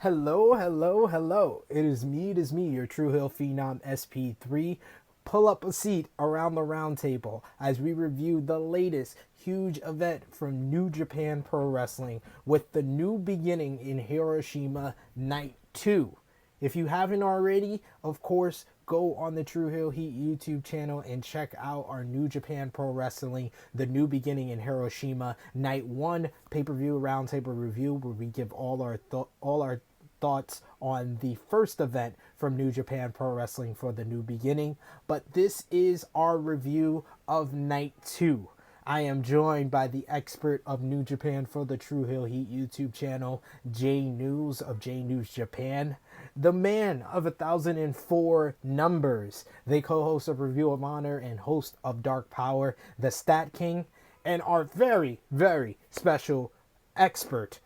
Hello, hello, hello. It is me, your True Hill Phenom SP3. Pull up a seat around the round table as we review the latest huge event from New Japan Pro Wrestling with the New Beginning in Hiroshima Night 2. If you haven't already, of course, go on the True Hill Heat YouTube channel and check out our New Japan Pro Wrestling, The New Beginning in Hiroshima Night 1 pay-per-view roundtable review, where we give all our thoughts on the first event from New Japan Pro Wrestling for The New Beginning. But this is our review of Night 2. I am joined by the expert of New Japan for the True Hill Heat YouTube channel, J News of J News Japan, the man of 1004 numbers, the co-host of Review of Honor and host of Dark Power, the StatKing, and our very, very special expert,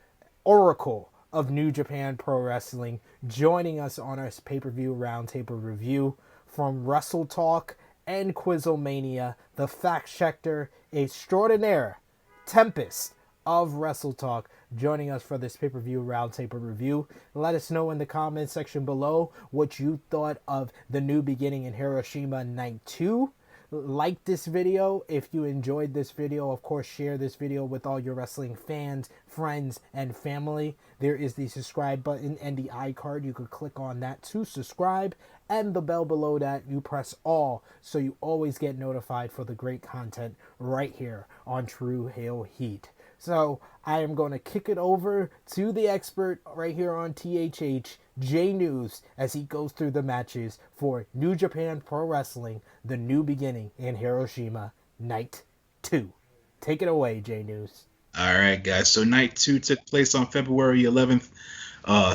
Oracle of New Japan Pro Wrestling, joining us on our pay-per-view roundtable review from Wrestle Talk and Quizlemania, the fact-checker extraordinaire, Tempest of Wrestle Talk, joining us for this pay-per-view roundtable review. Let us know in the comments section below what you thought of The New Beginning in Hiroshima Night 2. Like this video if you enjoyed this video. Of course, share this video with all your wrestling fans, friends, and family. There is the subscribe button and the iCard. You could click on that to subscribe, and the bell below that you press all, so you always get notified for the great content right here on True Hill Heat. So I am going to kick it over to the expert right here on THH, J News, as he goes through the matches for New Japan Pro Wrestling, The New Beginning in Hiroshima, Night 2. Take it away, J News. All right, guys. So Night 2 took place on February 11th.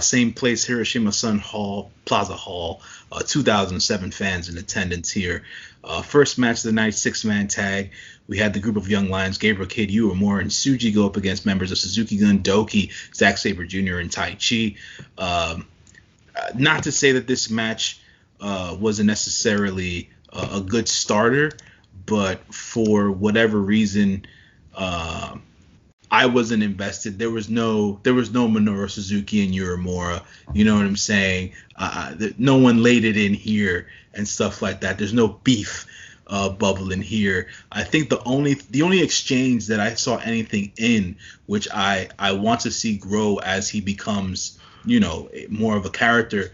Same place, Hiroshima Sun Hall, Plaza Hall. 2007 fans in attendance here. First match of the night, 6-man tag. We had the group of young lions, Gabriel Kid, Uemura, and Tsuji go up against members of Suzuki Gun, Doki, Zack Saber Jr., and Tai Chi. Not to say that this match wasn't necessarily a good starter, but for whatever reason, I wasn't invested. There was no Minoru Suzuki and Uemura. You know what I'm saying? No one laid it in here and stuff like that. There's no beef bubbling here. I think the only exchange that I saw anything in, which I want to see grow as he becomes, more of a character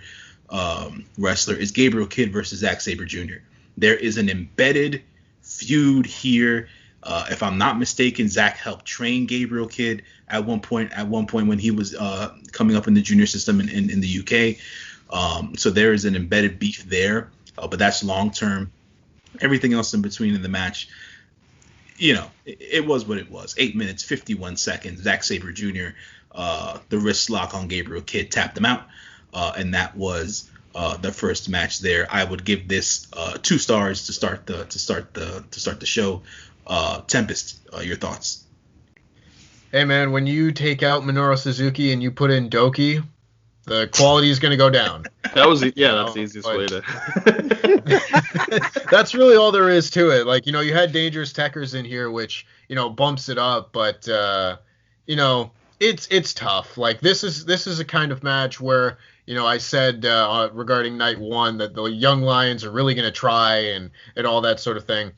wrestler, is Gabriel Kid versus Zack Saber Jr. There is an embedded feud here. If I'm not mistaken, Zack helped train Gabriel Kid at one point when he was coming up in the junior system in the UK. So there is an embedded beef there, but that's long term. Everything else in between in the match, it was what it was. 8 minutes, 51 seconds. Zack Saber Jr., the wrist lock on Gabriel Kid, tapped him out, and that was the first match there. I would give this 2 stars to start the show. Tempest, your thoughts? Hey man, when you take out Minoru Suzuki and you put in Doki, the quality is going to go down. That's the easiest way to. That's really all there is to it. Like, you had Dangerous Techers in here, which bumps it up, but it's tough. Like, this is a kind of match where I said regarding Night 1 that the young lions are really going to try and all that sort of thing.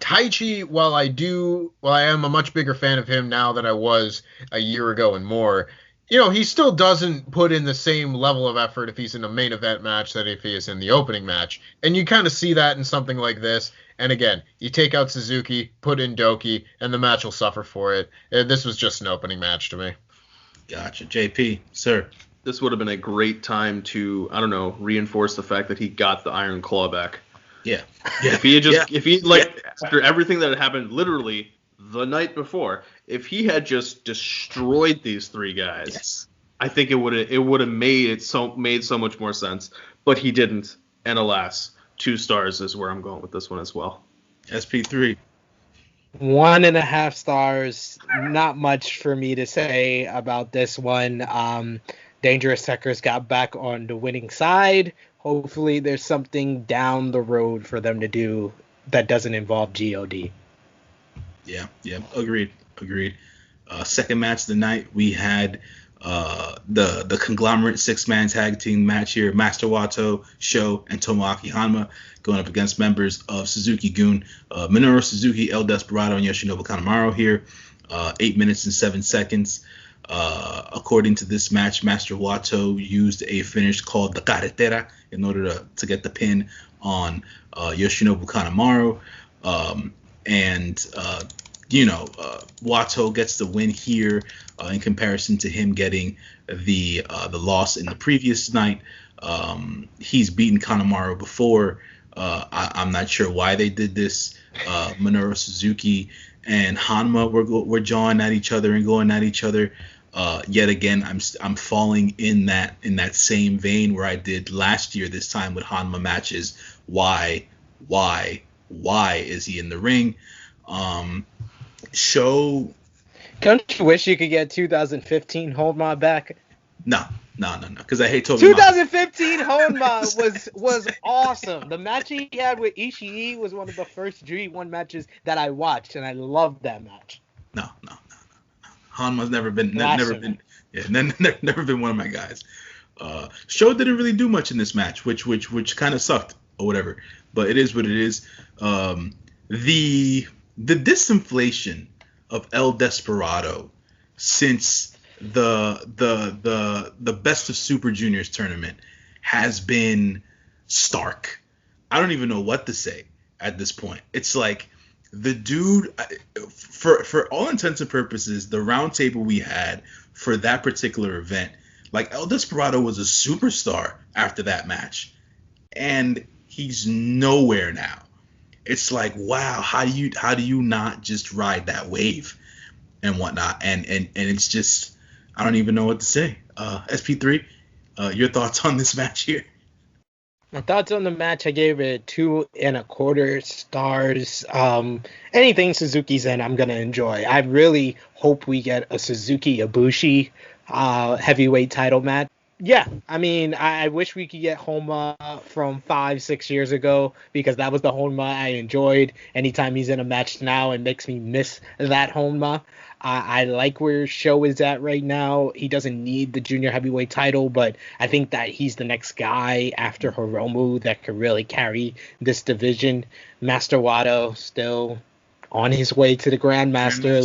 Taichi, while I am a much bigger fan of him now than I was a year ago and more, he still doesn't put in the same level of effort if he's in a main event match that if he is in the opening match. And you kind of see that in something like this. And again, you take out Suzuki, put in Doki, and the match will suffer for it. This was just an opening match to me. Gotcha. JP, sir. This would have been a great time to, reinforce the fact that he got the Iron Claw back. Yeah. After everything that had happened literally the night before, if he had just destroyed these 3 guys, yes, I think it would have made so much more sense. But he didn't, and alas, 2 stars is where I'm going with this one as well. SP3. 1.5 stars. Not much for me to say about this one. Dangerous Techers got back on the winning side. Hopefully there's something down the road for them to do that doesn't involve GOD. Yeah, agreed. Second match of the night, we had the conglomerate 6-man tag team match here. Master Wato, Sho, and Tomoaki Hanma going up against members of Suzuki Gun, Minoru Suzuki, El Desperado, and Yoshinobu Kanemaru here. 8 minutes and 7 seconds. According to this match, Master Wato used a finish called the Carretera in order to get the pin on Yoshinobu Kanemaru. Wato gets the win here in comparison to him getting the loss in the previous night. He's beaten Kanemaru before. I'm not sure why they did this. Minoru Suzuki and Hanma were jawing at each other and going at each other. Yet again, I'm falling in that same vein where I did last year. This time with Hanma matches. Why is he in the ring? Show. Don't you wish you could get 2015 Honma back? No, because I hate Toby. 2015 Honma was awesome. The match he had with Ishii was one of the first G1 matches that I watched, and I loved that match. No. Hanma's never been one of my guys. Sho didn't really do much in this match, which kind of sucked or whatever. But it is what it is. The disinflation of El Desperado since the Best of Super Juniors tournament has been stark. I don't even know what to say at this point. It's like the dude, for all intents and purposes, the round table we had for that particular event, like El Desperado was a superstar after that match, and he's nowhere now. It's like, wow, how do you not just ride that wave and whatnot? And it's just, I don't even know what to say. SP3, your thoughts on this match here? My thoughts on the match, I gave it 2.25 stars. Anything Suzuki's in, I'm going to enjoy. I really hope we get a Suzuki Ibushi heavyweight title match. Yeah, I mean, I wish we could get Honma from 5-6 years ago, because that was the Honma I enjoyed. Anytime he's in a match now, it makes me miss that Honma. I like where Sho is at right now. He doesn't need the junior heavyweight title, but I think that he's the next guy after Hiromu that could really carry this division. Master Wato still on his way to the Grandmaster,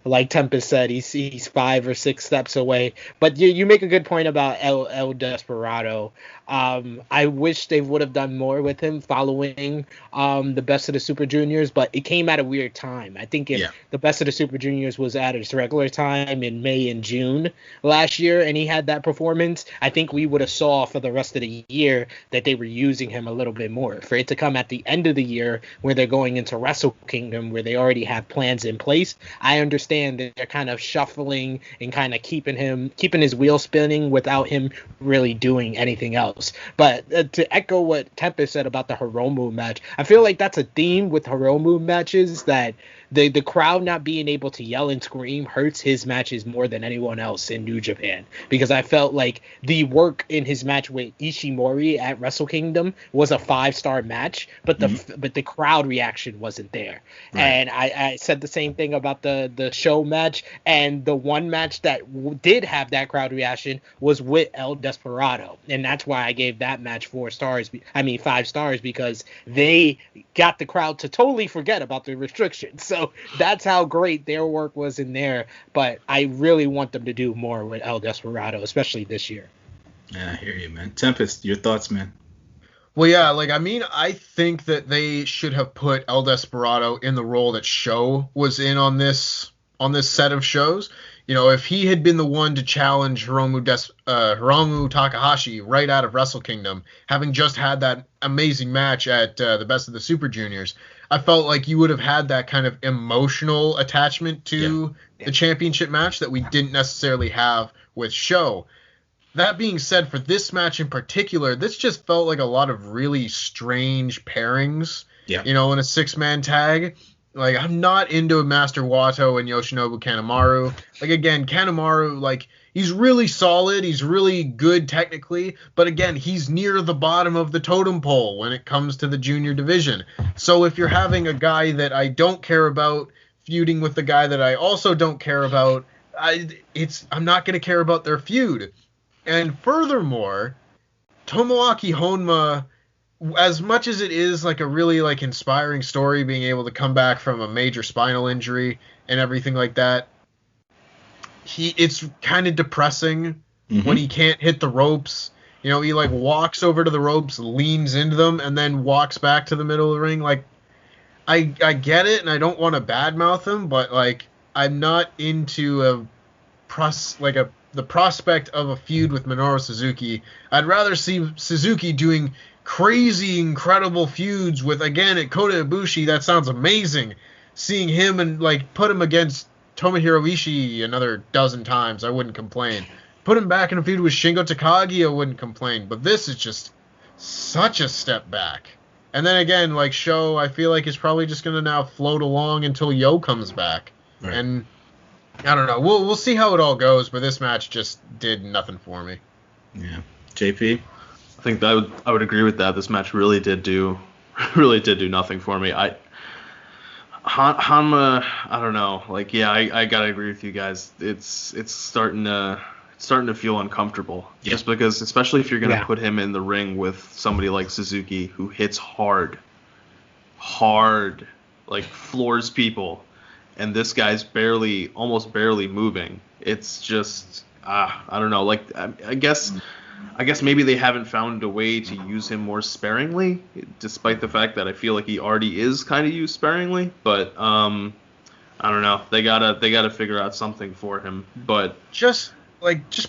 like Tempest said, he's 5 or 6 steps away. But you make a good point about El Desperado. I wish they would have done more with him following the Best of the Super Juniors, but it came at a weird time. I think if the Best of the Super Juniors was at its regular time in May and June last year, and he had that performance, I think we would have saw for the rest of the year that they were using him a little bit more. For it to come at the end of the year where they're going into Wrestle Kingdom, where they already have plans in place, I understand that they're kind of shuffling and kind of keeping his wheel spinning without him really doing anything else. But to echo what Tempest said about the Hiromu match, I feel like that's a theme with Hiromu matches, that the crowd not being able to yell and scream hurts his matches more than anyone else in New Japan, because I felt like the work in his match with Ishimori at Wrestle Kingdom was a 5-star match, but the crowd reaction wasn't there. Right. And I said the same thing about the Show match, and the one match that did have that crowd reaction was with El Desperado, and that's why I gave that match 5 stars, because they got the crowd to totally forget about the restrictions. So that's how great their work was in there. But I really want them to do more with El Desperado, especially this year. Yeah, I hear you, man. Tempest, your thoughts, man? Well, yeah, I think that they should have put El Desperado in the role that Sho was in on this set of shows. You know, if he had been the one to challenge Hiromu Takahashi right out of Wrestle Kingdom, having just had that amazing match at the Best of the Super Juniors, I felt like you would have had that kind of emotional attachment to the championship match that we didn't necessarily have with Sho. That being said, for this match in particular, this just felt like a lot of really strange pairings, in a 6-man tag. Like, I'm not into Master Wato and Yoshinobu Kanemaru. Like, again, Kanemaru, he's really solid. He's really good technically. But again, he's near the bottom of the totem pole when it comes to the junior division. So if you're having a guy that I don't care about feuding with the guy that I also don't care about, I'm not going to care about their feud. And furthermore, Tomoaki Honma, as much as it is like a really like inspiring story, being able to come back from a major spinal injury and everything like that, it's kind of depressing when he can't hit the ropes. You know, he like walks over to the ropes, leans into them, and then walks back to the middle of the ring. Like, I get it, and I don't want to badmouth him, but like, I'm not into the prospect of a feud with Minoru Suzuki. I'd rather see Suzuki doing crazy, incredible feuds with, again, at Kota Ibushi. That sounds amazing. Seeing him and like put him against Tomohiro Ishii another dozen times, I wouldn't complain. Put him back in a feud with Shingo Takagi, I wouldn't complain. But this is just such a step back. And then again, like Sho, I feel like is probably just gonna now float along until Yo comes back. Right. And I don't know. We'll see how it all goes, but this match just did nothing for me. Yeah. JP? I think I would agree with that. This match really did do nothing for me. Hanma, I don't know. Like, yeah, I gotta agree with you guys. It's starting to feel uncomfortable. Yeah. Just because, especially if you're gonna put him in the ring with somebody like Suzuki who hits hard, like floors people, and this guy's almost barely moving. It's just, I don't know. Like, I guess maybe they haven't found a way to use him more sparingly, despite the fact that I feel like he already is kind of used sparingly. But I don't know. They gotta figure out something for him. But just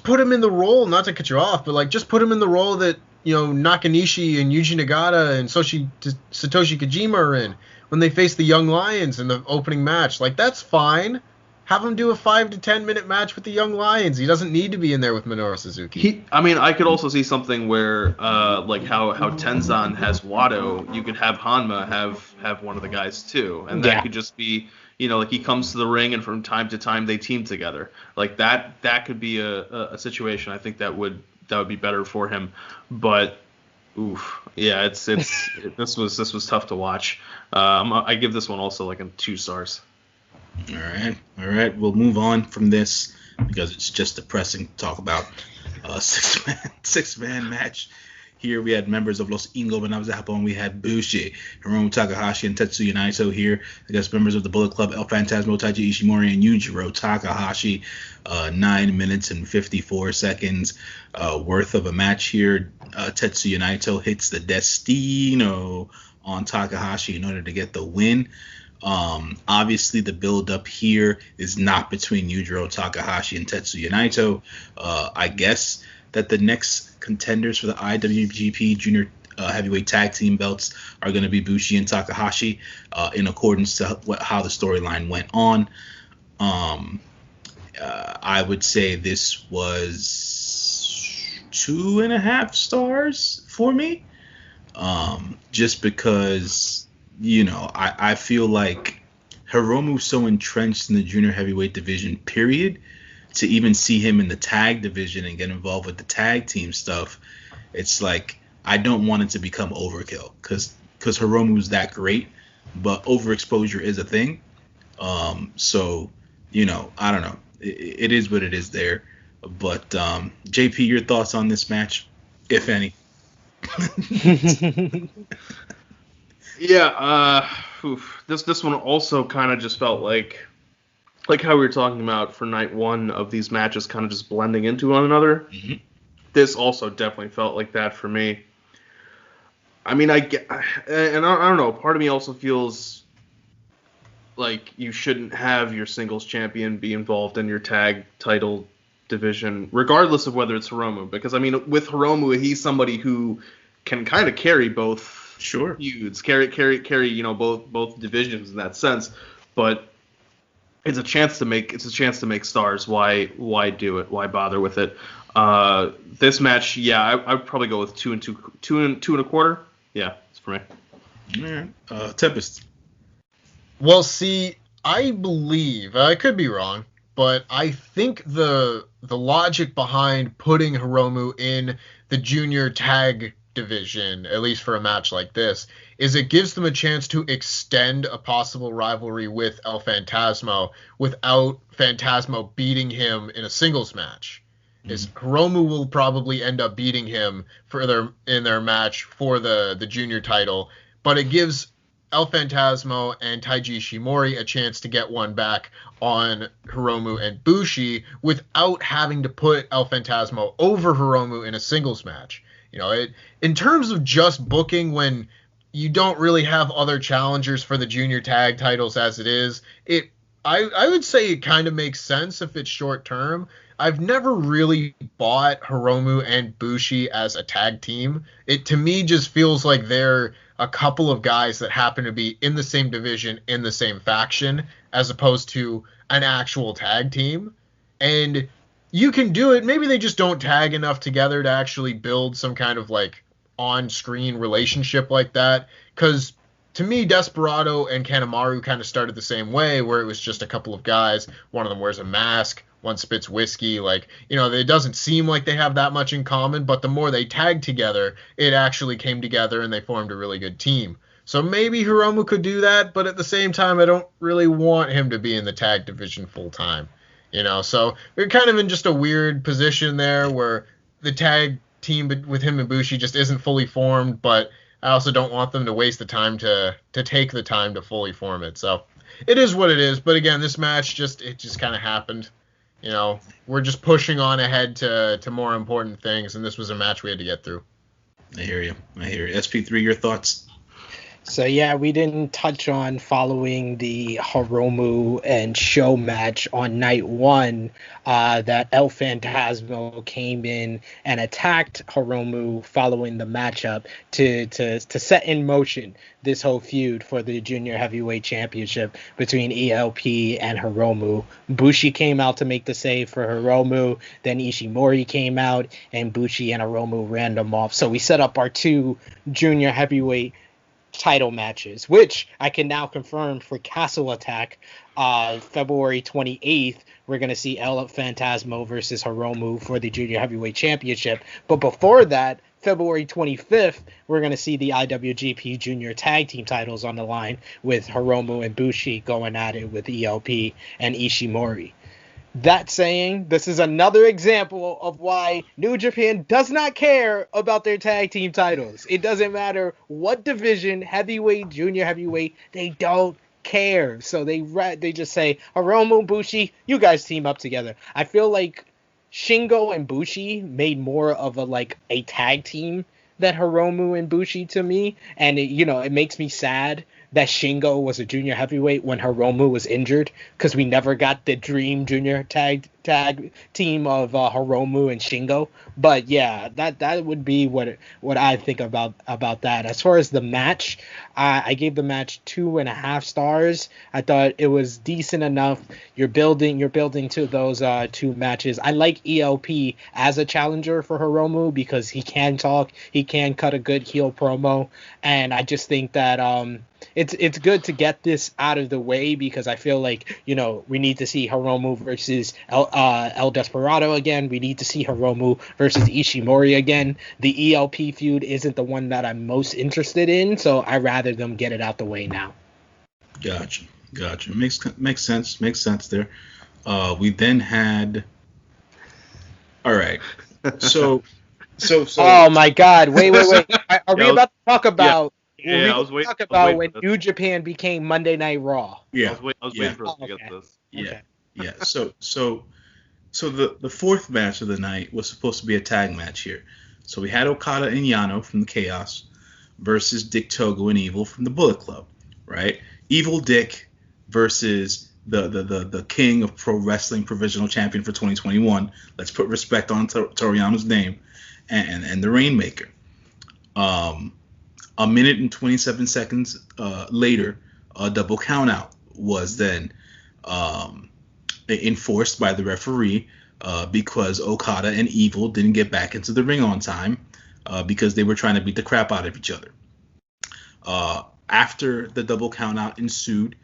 put him in the role. Not to cut you off, but like just put him in the role that, you know, Nakanishi and Yuji Nagata and Satoshi Kojima are in when they face the Young Lions in the opening match. Like, that's fine. Have him do a 5 to 10 minute match with the Young Lions. He doesn't need to be in there with Minoru Suzuki. I could also see something where, like how Tenzan has Wado, you could have Hanma have one of the guys too, and that could just be, you know, like he comes to the ring and from time to time they team together. Like that could be a situation. I think that would be better for him. But oof, yeah, this was tough to watch. I give this one also like a 2 stars. All right. We'll move on from this because it's just depressing to talk about a six-man match. Here we had members of Los Ingobernables de Japón. We had Bushi, Hiromu Takahashi, and Tetsuya Naito here against members of the Bullet Club, El Phantasmo, Taiji Ishimori, and Yujiro Takahashi. 9 minutes and 54 seconds worth of a match here. Tetsuya Naito hits the Destino on Takahashi in order to get the win. Obviously, the build-up here is not between Yujiro Takahashi and Tetsuya Naito. I guess that the next contenders for the IWGP Junior Heavyweight Tag Team belts are going to be Bushi and Takahashi, in accordance to how the storyline went on. I would say this was 2.5 stars for me, just because, you know, I feel like Hiromu's so entrenched in the junior heavyweight division, period, to even see him in the tag division and get involved with the tag team stuff, it's like I don't want it to become overkill because Hiromu's that great, but overexposure is a thing. So, you know, I don't know. It is what it is there. But JP, your thoughts on this match, if any? Yeah, this one also kind of just felt like how we were talking about for night one of these matches kind of just blending into one another. Mm-hmm. This also definitely felt like that for me. I mean, I don't know. Part of me also feels like you shouldn't have your singles champion be involved in your tag title division, regardless of whether it's Hiromu. Because, I mean, with Hiromu, he's somebody who can kind of carry both feuds, carry you know, both divisions in that sense. But it's a chance to make stars. Why do it? Why bother with it? This match, yeah, I'd probably go with 2 and 2.25. Yeah, it's for me. Yeah. Tempest. Well, see, I believe, I could be wrong, but I think the logic behind putting Hiromu in the junior tag division, at least for a match like this, is it gives them a chance to extend a possible rivalry with El Phantasmo without Phantasmo beating him in a singles match. Is Hiromu will probably end up beating him in their match for the junior title, but it gives El Phantasmo and Taiji Ishimori a chance to get one back on Hiromu and Bushi without having to put El Phantasmo over Hiromu in a singles match. In terms of just booking when you don't really have other challengers for the junior tag titles as it is, I would say it kind of makes sense if it's short term. I've never really bought Hiromu and Bushi as a tag team. It to me just feels like they're a couple of guys that happen to be in the same division, in the same faction, as opposed to an actual tag team. And you can do it. Maybe they just don't tag enough together to actually build some kind of like on-screen relationship like that. Because to me, Desperado and Kanemaru kind of started the same way, where it was just a couple of guys. One of them wears a mask, one spits whiskey. It doesn't seem like they have that much in common, but the more they tagged together, it actually came together and they formed a really good team. So maybe Hiromu could do that, but at the same time, I don't really want him to be in the tag division full time. So we're kind of in just a weird position there where the tag team with him and Bushi just isn't fully formed, but I also don't want them to waste the time to take the time to fully form it. So it is what it is. But again, this match just kind of happened. We're just pushing on ahead to more important things, and this was a match we had to get through. I hear you. SP3, your thoughts? So yeah, we didn't touch on following the Hiromu and Sho match on night one, that El Phantasmo came in and attacked Hiromu following the matchup to set in motion this whole feud for the Junior Heavyweight Championship between ELP and Hiromu. Bushi came out to make the save for Hiromu, then Ishimori came out, and Bushi and Hiromu ran them off. So we set up our two Junior Heavyweight title matches, which I can now confirm for Castle Attack, February 28th. We're going to see El Phantasmo versus Hiromu for the Junior Heavyweight Championship. But before that, February 25th, we're going to see the IWGP Junior Tag Team titles on the line with Hiromu and Bushi going at it with ELP and Ishimori. That saying, this is another example of why New Japan does not care about their tag team titles. It doesn't matter what division, heavyweight, junior heavyweight, they don't care. So they just say, Hiromu, Bushi, you guys team up together. I feel like Shingo and Bushi made more of a tag team than Hiromu and Bushi to me. And it makes me sad that Shingo was a junior heavyweight when Hiromu was injured, because we never got the dream junior tag team of Hiromu and Shingo. But yeah, that would be what I think about that. As far as the match, I gave the match 2.5 stars. I thought it was decent enough. You're building to those two matches. I like ELP as a challenger for Hiromu because he can talk, he can cut a good heel promo, and I just think that it's good to get this out of the way, because I feel like, we need to see Hiromu versus El Desperado again. We need to see Hiromu versus Ishimori again. The ELP feud isn't the one that I'm most interested in, so I'd rather them get it out the way now. Gotcha. Makes sense there. We then had... All right. So. Oh my God! Wait. Are we about to talk about? Yeah, I was waiting. Talk about when New Japan became Monday Night Raw. Yeah, I was waiting for us to get this. Yeah. So the fourth match of the night was supposed to be a tag match here. So we had Okada and Yano from the Chaos versus Dick Togo and Evil from the Bullet Club, right? Evil Dick versus the king of pro wrestling, provisional champion for 2021. Let's put respect on Toriano's name, and the Rainmaker. A minute and 27 seconds later, a double countout was then enforced by the referee because Okada and Evil didn't get back into the ring on time because they were trying to beat the crap out of each other. After the double countout ensued,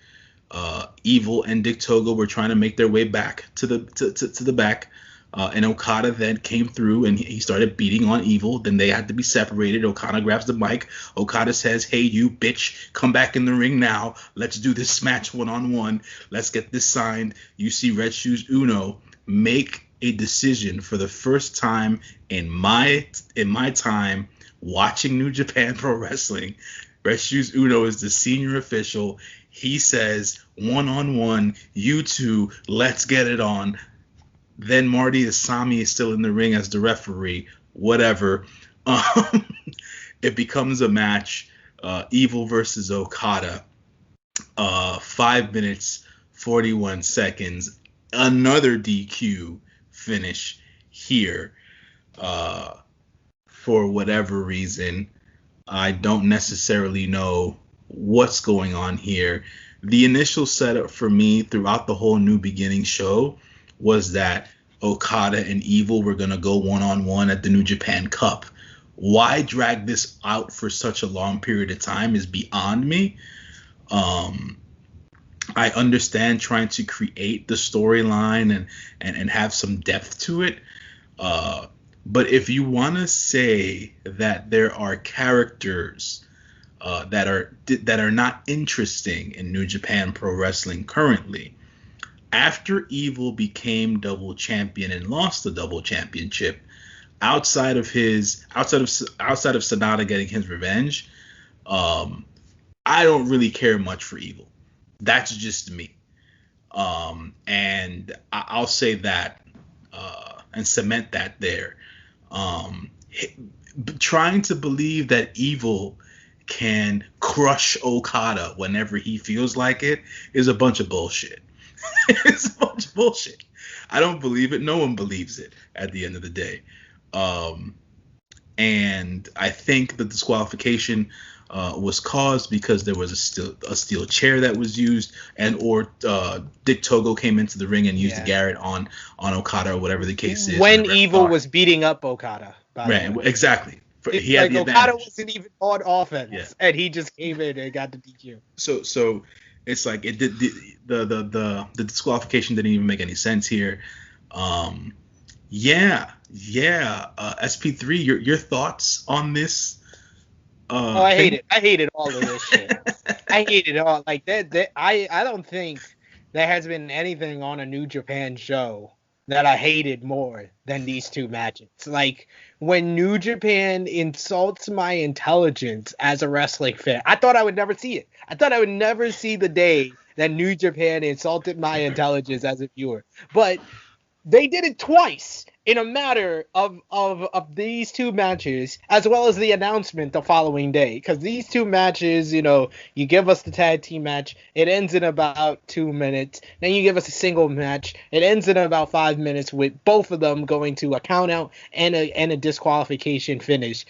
Evil and Dick Togo were trying to make their way back to the back And Okada then came through and he started beating on Evil. Then they had to be separated. Okada grabs the mic. Okada says, "Hey, you bitch, come back in the ring now. Let's do this match one-on-one. Let's get this signed." You see Red Shoes Uno make a decision for the first time in my time watching New Japan Pro Wrestling. Red Shoes Uno is the senior official. He says, "One-on-one, you two, let's get it on." Then Marty Asami is still in the ring as the referee. Whatever. It becomes a match. Evil versus Okada. 5 minutes, 41 seconds. Another DQ finish here. For whatever reason, I don't necessarily know what's going on here. The initial setup for me throughout the whole New Beginning show was that Okada and Evil were going to go one-on-one at the New Japan Cup. Why drag this out for such a long period of time is beyond me. I understand trying to create the storyline and have some depth to it. But if you want to say that there are characters that are not interesting in New Japan Pro Wrestling currently, after Evil became double champion and lost the double championship, outside of Sonata getting his revenge, I don't really care much for Evil. That's just me. And I'll say that and cement that there. Trying to believe that Evil can crush Okada whenever he feels like it is a bunch of bullshit. It's a bunch of bullshit. I don't believe it. No one believes it at the end of the day. And I think the disqualification was caused because there was a steel chair that was used, or Dick Togo came into the ring and used the Garrett on Okada, or whatever the case is. When Evil was beating up Okada. Right, exactly. He had the Okada wasn't even on offense, and he just came in and got the DQ. So it's like it did the disqualification didn't even make any sense here. SP3, your thoughts on this? I hate it. I hated all of this shit. I hate it all. Like that. I don't think there has been anything on a New Japan show that I hated more than these two matches. Like, when New Japan insults my intelligence as a wrestling fan, I thought I would never see it. I thought I would never see the day that New Japan insulted my intelligence as a viewer. But they did it twice in a matter of these two matches, as well as the announcement the following day. Because these two matches, you give us the tag team match, it ends in about 2 minutes. Then you give us a single match, it ends in about 5 minutes, with both of them going to a count out and a disqualification finish.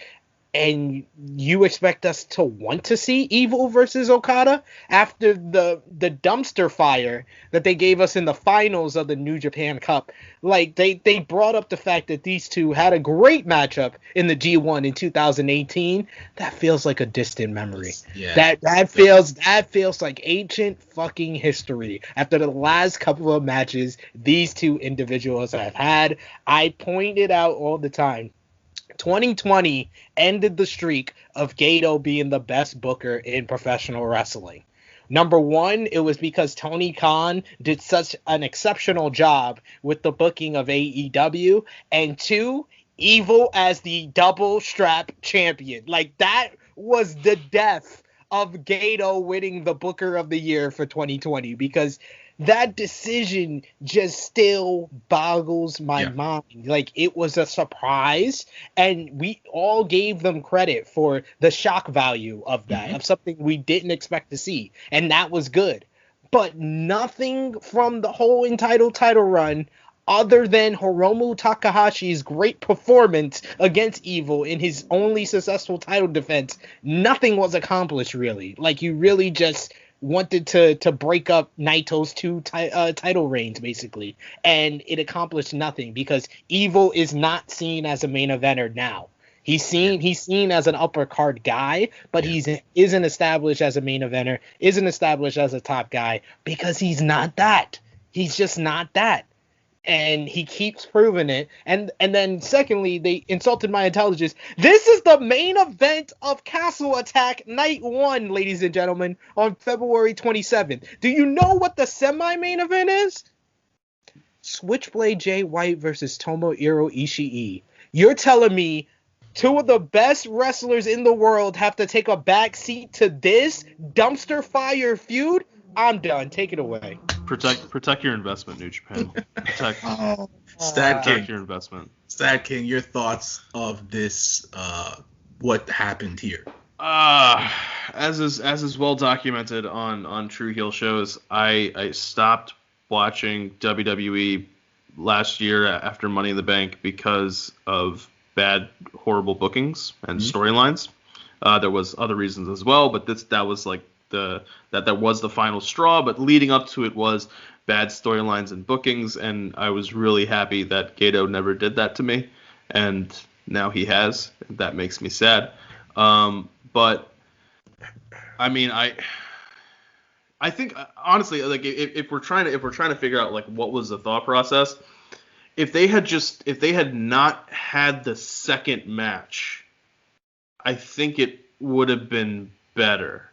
And you expect us to want to see Evil versus Okada after the dumpster fire that they gave us in the finals of the New Japan Cup? Like, they brought up the fact that these two had a great matchup in the G1 in 2018. That feels like a distant memory. Yeah. That feels like ancient fucking history. After the last couple of matches these two individuals have had, I pointed out all the time, 2020 ended the streak of Gato being the best booker in professional wrestling. Number one, it was because Tony Khan did such an exceptional job with the booking of AEW. And two, Evil as the double strap champion. Like, that was the death of Gato winning the Booker of the Year for 2020, because that decision just still boggles my mind. Like, it was a surprise, and we all gave them credit for the shock value of that, of something we didn't expect to see, and that was good. But nothing from the whole Entitled title run, other than Hiromu Takahashi's great performance against Evil in his only successful title defense, nothing was accomplished, really. Like, you really just wanted to break up Naito's two title reigns, basically, and it accomplished nothing, because Evil is not seen as a main eventer now. He's seen as an upper card guy, but he isn't established as a main eventer, isn't established as a top guy, because he's not that. He's just not that. And he keeps proving it. And then secondly, they insulted my intelligence. This is the main event of Castle Attack Night 1, ladies and gentlemen, on February 27th. Do you know what the semi-main event is? Switchblade Jay White versus Tomoero Ishii. You're telling me two of the best wrestlers in the world have to take a back seat to this dumpster fire feud? I'm done. Take it away. Protect your investment, New Japan. Protect your investment. StatKing, your thoughts of this? What happened here? As is well documented on True Heel shows, I stopped watching WWE last year after Money in the Bank because of bad, horrible bookings and storylines. There was other reasons as well, but that was like that was the final straw. But leading up to it was bad storylines and bookings, and I was really happy that Gato never did that to me, and now he has. That makes me sad. But I mean, I think honestly, like if we're trying to figure out like what was the thought process, if they had not had the second match, I think it would have been better.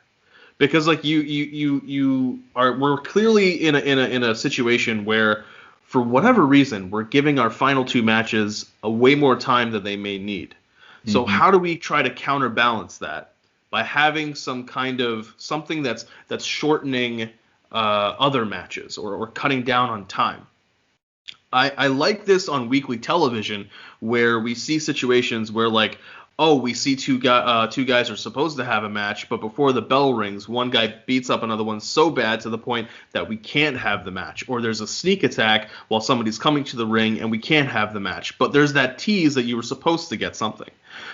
Because like we're clearly in a situation where for whatever reason we're giving our final two matches a way more time than they may need. So how do we try to counterbalance that by having some kind of something that's shortening other matches or cutting down on time? I like this on weekly television where we see situations where like, oh, we see two guys are supposed to have a match, but before the bell rings, one guy beats up another one so bad to the point that we can't have the match. Or there's a sneak attack while somebody's coming to the ring and we can't have the match. But there's that tease that you were supposed to get something.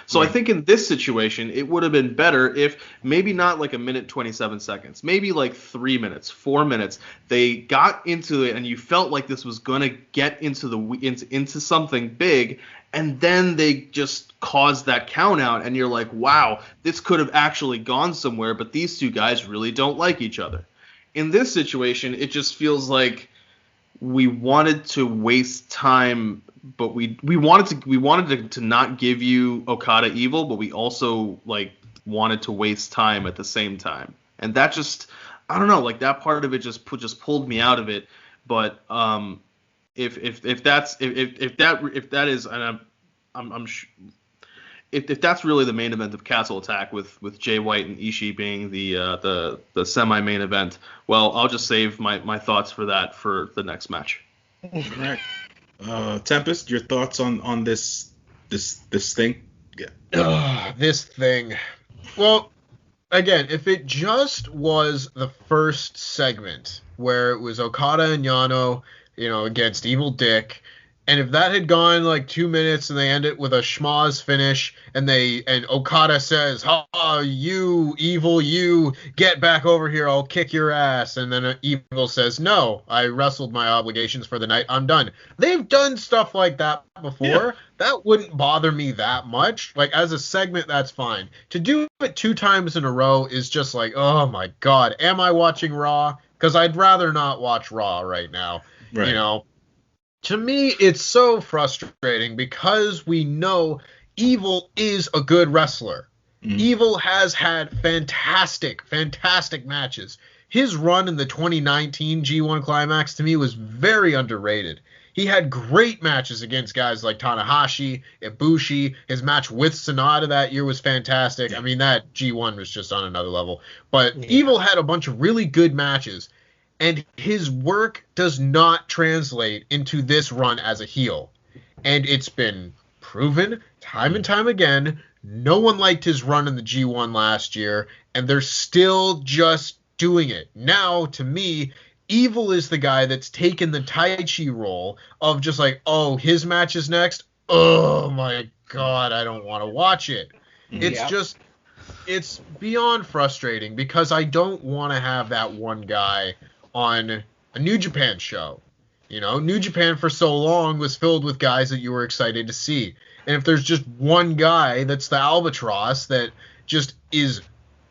So I think in this situation, it would have been better if maybe not like a minute 27 seconds, maybe like 3 minutes, 4 minutes. They got into it and you felt like this was going to get into something big. And then they just caused that count out, and you're like, wow, this could have actually gone somewhere, but these two guys really don't like each other. In this situation, it just feels like we wanted to waste time, but we wanted to not give you Okada evil, but we also like wanted to waste time at the same time. And that just, I don't know, like that part of it just pulled me out of it. But if that's really the main event of Castle Attack with Jay White and Ishii being the semi-main event, well, I'll just save my thoughts for that for the next match. All right. Tempest, your thoughts on this thing? Yeah. This thing. Well, again, if it just was the first segment where it was Okada and Yano, against Evil Dick, and if that had gone like 2 minutes and they end it with a schmoz finish and Okada says, you evil, you get back over here, I'll kick your ass. And then Evil says, no, I wrestled my obligations for the night, I'm done. They've done stuff like that before. Yeah. That wouldn't bother me that much. Like as a segment, that's fine. To do it 2 times in a row is just like, oh my God, am I watching Raw? Because I'd rather not watch Raw right now. Right. To me, it's so frustrating because we know Evil is a good wrestler. Evil has had fantastic matches. His run in the 2019 G1 Climax to me was very underrated. He had great matches against guys like Tanahashi, Ibushi. His match with Sonata that year was fantastic. Yeah. I mean, that G1 was just on another level. But Evil had a bunch of really good matches. And his work does not translate into this run as a heel. And it's been proven time and time again. No one liked his run in the G1 last year, and they're still just doing it. Now, to me, Evil is the guy that's taken the Taichi role of just like, oh, his match is next? Oh, my God, I don't want to watch it. It's beyond frustrating because I don't want to have that one guy on a New Japan show. New Japan for so long was filled with guys that you were excited to see. And if there's just one guy that's the albatross that just is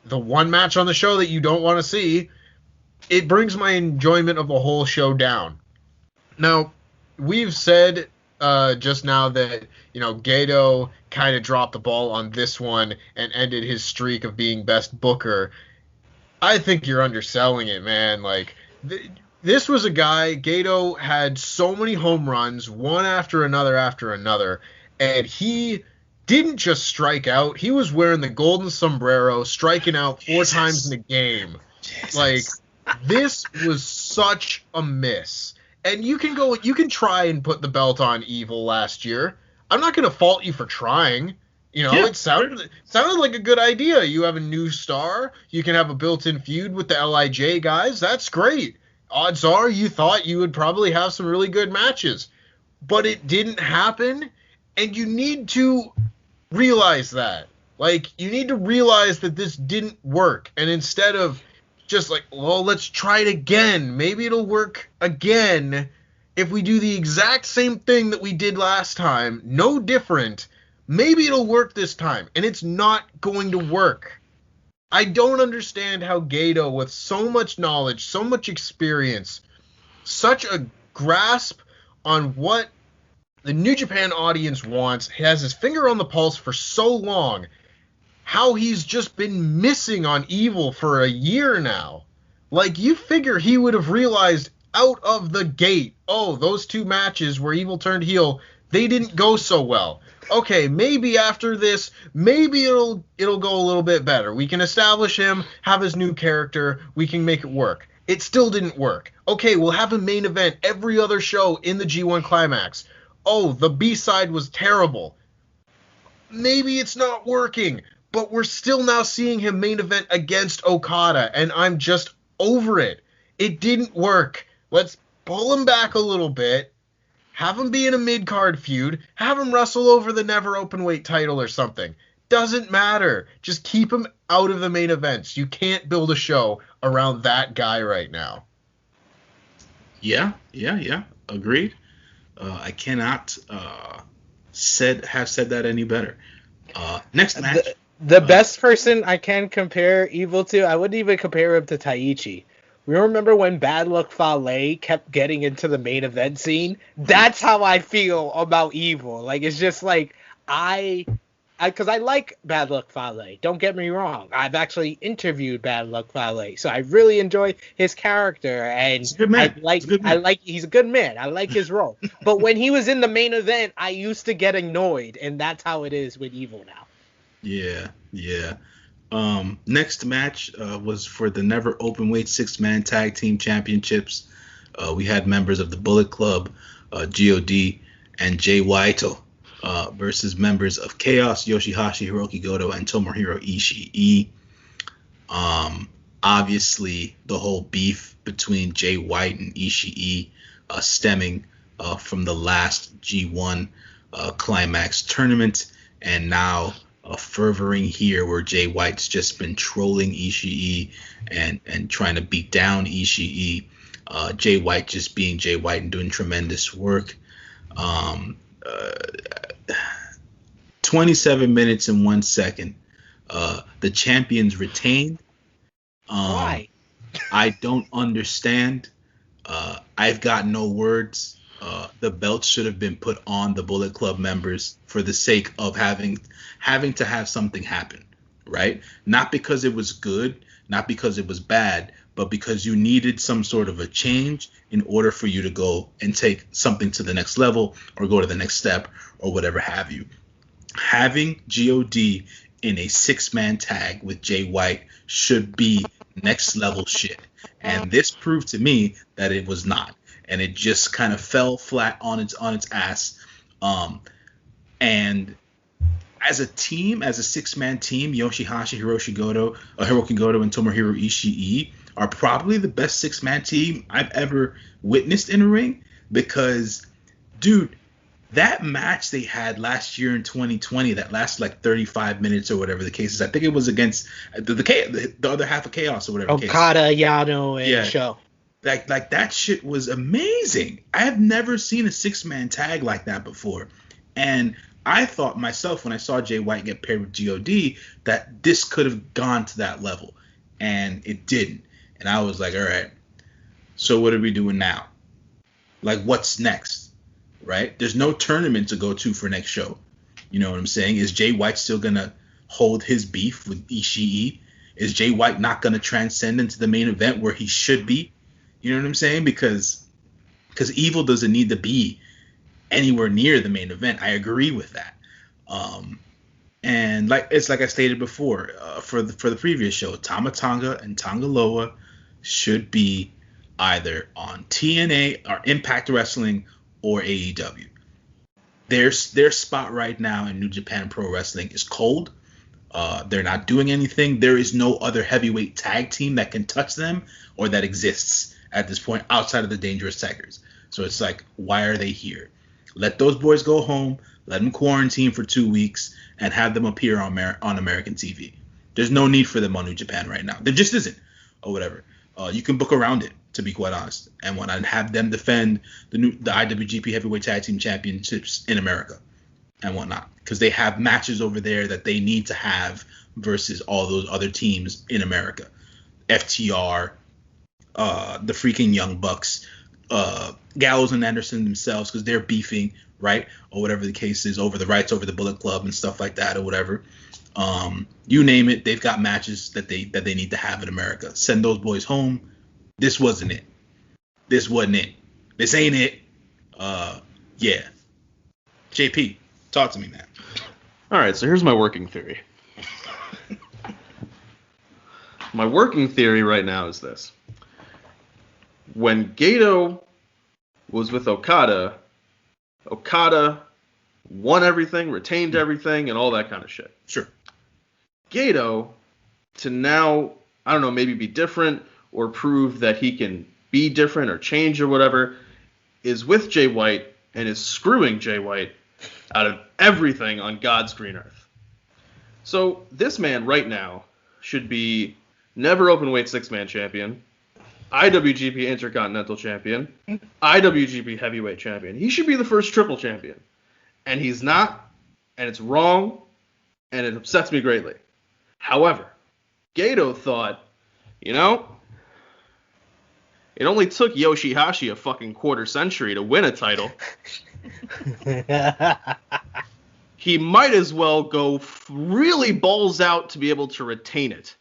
the one match on the show that you don't want to see, it brings my enjoyment of the whole show down. Now, we've said just now that, Gato kind of dropped the ball on this one and ended his streak of being best booker. I think you're underselling it, man. Like, this was a guy, Gato had so many home runs, one after another, and he didn't just strike out. He was wearing the golden sombrero, striking out 4 times in the game. Jesus. Like, this was such a miss. And you can try and put the belt on Evil last year. I'm not going to fault you for trying. It sounded like a good idea. You have a new star. You can have a built-in feud with the LIJ guys. That's great. Odds are you thought you would probably have some really good matches. But it didn't happen, and you need to realize that. Like, you need to realize that this didn't work. And instead of just like, well, let's try it again. Maybe it'll work again if we do the exact same thing that we did last time. No different. Maybe it'll work this time. And it's not going to work. I don't understand how Gato, with so much knowledge, so much experience, such a grasp on what the New Japan audience wants, has his finger on the pulse for so long, how he's just been missing on Evil for a year now. Like, you figure he would have realized out of the gate, oh, those 2 matches where Evil turned heel, they didn't go so well. Okay, maybe after this, maybe it'll go a little bit better. We can establish him, have his new character, we can make it work. It still didn't work. Okay, we'll have a main event every other show in the G1 Climax. Oh, the B-side was terrible. Maybe it's not working. But we're still now seeing him main event against Okada, and I'm just over it. It didn't work. Let's pull him back a little bit, have him be in a mid-card feud, have him wrestle over the never openweight title or something. Doesn't matter. Just keep him out of the main events. You can't build a show around that guy right now. Yeah. Agreed. I cannot have said that any better. Next match. The best person I can compare Evil to, I wouldn't even compare him to Taichi. We remember when Bad Luck Fale kept getting into the main event scene? That's how I feel about Evil. Like, it's just like, because I like Bad Luck Fale. Don't get me wrong. I've actually interviewed Bad Luck Fale, so I really enjoy his character, and he's a good man. He's a good man. I like his role. But when he was in the main event, I used to get annoyed, and that's how it is with Evil now. Yeah. Next match was for the never openweight 6-man tag team championships. We had members of the Bullet Club, God, and Jay White versus members of Chaos, Yoshihashi, Hiroki Goto, and Tomoero Ishii. Obviously, the whole beef between Jay White and Ishii stemming from the last G1 Climax tournament, and now fervoring here where Jay White's just been trolling Ishii and trying to beat down Ishii. Jay White just being Jay White and doing tremendous work. 27 minutes and 1 second. The champions retained. Why? I don't understand. I've got no words. The belt should have been put on the Bullet Club members for the sake of having to have something happen, right? Not because it was good, not because it was bad, but because you needed some sort of a change in order for you to go and take something to the next level or go to the next step or whatever have you. Having God in a 6-man tag with Jay White should be next level shit. And this proved to me that it was not. And it just kind of fell flat on its ass. And as a team, as a 6-man team, Yoshihashi, Hiroki Goto, and Tomoero Ishii are probably the best 6-man team I've ever witnessed in a ring. Because, dude, that match they had last year in 2020 that lasted like 35 minutes or whatever the case is. I think it was against the other half of Chaos or whatever. Okada, Yano, and Show. Like that shit was amazing. I have never seen a 6-man tag like that before. And I thought myself when I saw Jay White get paired with God that this could have gone to that level. And it didn't. And I was like, all right, so what are we doing now? Like, what's next? right? There's no tournament to go to for next show. You know what I'm saying? Is Jay White still gonna hold his beef with Ishii? Is Jay White not gonna transcend into the main event where he should be? You know what I'm saying? Because Evil doesn't need to be anywhere near the main event. I agree with that. And like I stated before, for the previous show, Tama Tonga and Tonga Loa should be either on TNA or Impact Wrestling or AEW. Their spot right now in New Japan Pro Wrestling is cold. They're not doing anything. There is no other heavyweight tag team that can touch them or that exists at this point outside of the Dangerous Tekkers. So it's like, why are they here? Let those boys go home. Let them quarantine for 2 weeks and have them appear on American TV. There's no need for them on New Japan right now. There just isn't, or whatever. You can book around it, to be quite honest, and when I have them defend the IWGP Heavyweight Tag Team Championships in America and whatnot, because they have matches over there that they need to have versus all those other teams in America. FTR, the freaking Young Bucks, Gallows and Anderson themselves, because they're beefing, right, or whatever the case is, over the rights over the Bullet Club and stuff like that, or whatever. You name it, they've got matches that they need to have in America. Send those boys home. This wasn't it. This wasn't it. This ain't it. Yeah. JP, talk to me, man. All right, so here's my working theory. My working theory right now is this. When Gato was with Okada won everything, retained everything, and all that kind of shit. Sure. Gato, to now, I don't know, maybe be different or prove that he can be different or change or whatever, is with Jay White and is screwing Jay White out of everything on God's green earth. So this man right now should be never openweight six-man champion, IWGP Intercontinental champion, IWGP heavyweight champion. He should be the first triple champion. And he's not, and it's wrong, and it upsets me greatly. However, Gato thought, it only took Yoshihashi a fucking quarter century to win a title. He might as well go really balls out to be able to retain it.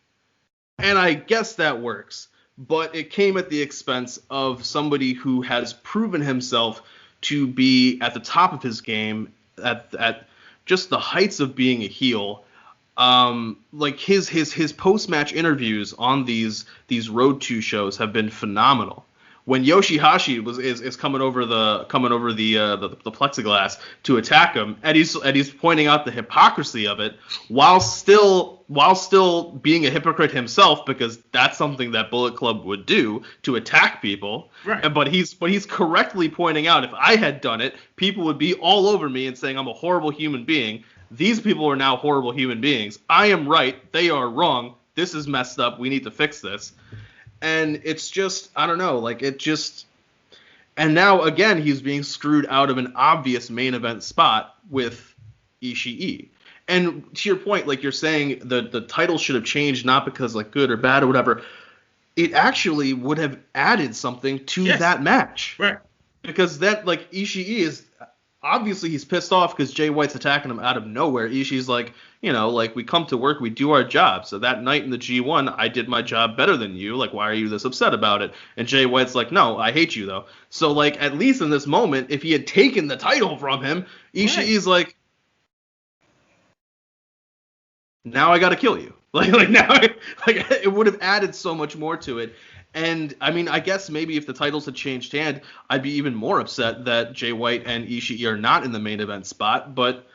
And I guess that works. But it came at the expense of somebody who has proven himself to be at the top of his game, at just the heights of being a heel. Like his post-match interviews on these Road 2 shows have been phenomenal. When Yoshihashi is coming over the plexiglass to attack him, and he's pointing out the hypocrisy of it, while still being a hypocrite himself, because that's something that Bullet Club would do, to attack people. Right. But he's correctly pointing out, if I had done it, people would be all over me and saying I'm a horrible human being. These people are now horrible human beings. I am right. They are wrong. This is messed up. We need to fix this. And it's just, I don't know, like it just, and now again, he's being screwed out of an obvious main event spot with Ishii. And to your point, like you're saying, the title should have changed, not because like good or bad or whatever. It actually would have added something to that match. Right. Because that, like, Ishii is, obviously he's pissed off because Jay White's attacking him out of nowhere. Ishii's like, like, we come to work, we do our job. So that night in the G1, I did my job better than you. Like, why are you this upset about it? And Jay White's like, no, I hate you, though. So, like, at least in this moment, if he had taken the title from him, Ishii's like, now I got to kill you. Like now, it would have added so much more to it. And, I mean, I guess maybe if the titles had changed hand, I'd be even more upset that Jay White and Ishii are not in the main event spot. But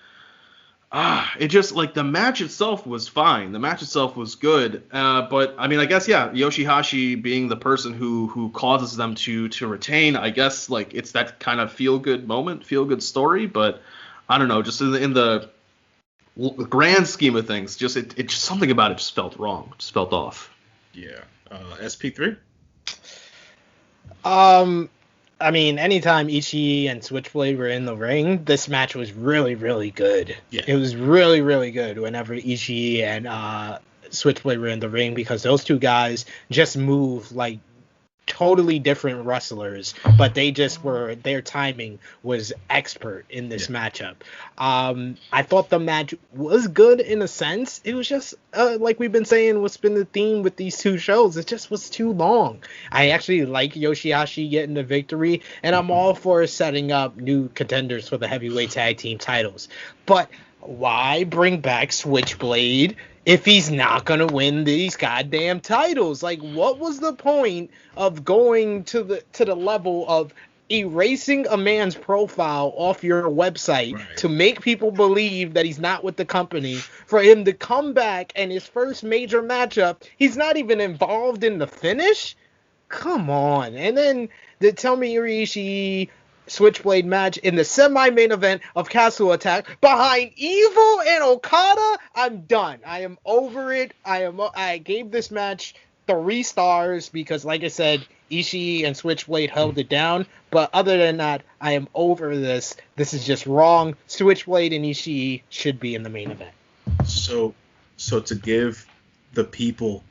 it just, like, the match itself was fine. The match itself was good. But, I mean, I guess, yeah, Yoshihashi being the person who causes them to retain, I guess, like, it's that kind of feel-good moment, feel-good story. But, I don't know, just in the grand scheme of things, just it just something about it just felt wrong, just felt off. Yeah. SP3? I mean, anytime Ishii and Switchblade were in the ring, this match was really, really good. Yeah. It was really, really good whenever Ishii and Switchblade were in the ring, because those two guys just move like totally different wrestlers, but they just their timing was expert in this matchup. I thought the match was good in a sense. It was just like we've been saying, what's been the theme with these two shows, it just was too long. I actually like Yoshihashi getting the victory, and I'm all for setting up new contenders for the heavyweight tag team titles, but why bring back Switchblade if he's not going to win these goddamn titles? Like, what was the point of going to the level of erasing a man's profile off your website to make people believe that he's not with the company, for him to come back and his first major matchup, he's not even involved in the finish? Come on. And then the Tomoero Ishii Switchblade match in the semi-main event of Castle Attack behind Evil and Okada. I'm done. I am over it. I gave this match 3 stars because, like I said, Ishii and Switchblade held it down. But other than that, I am over this. This is just wrong. Switchblade and Ishii should be in the main event. So to give the people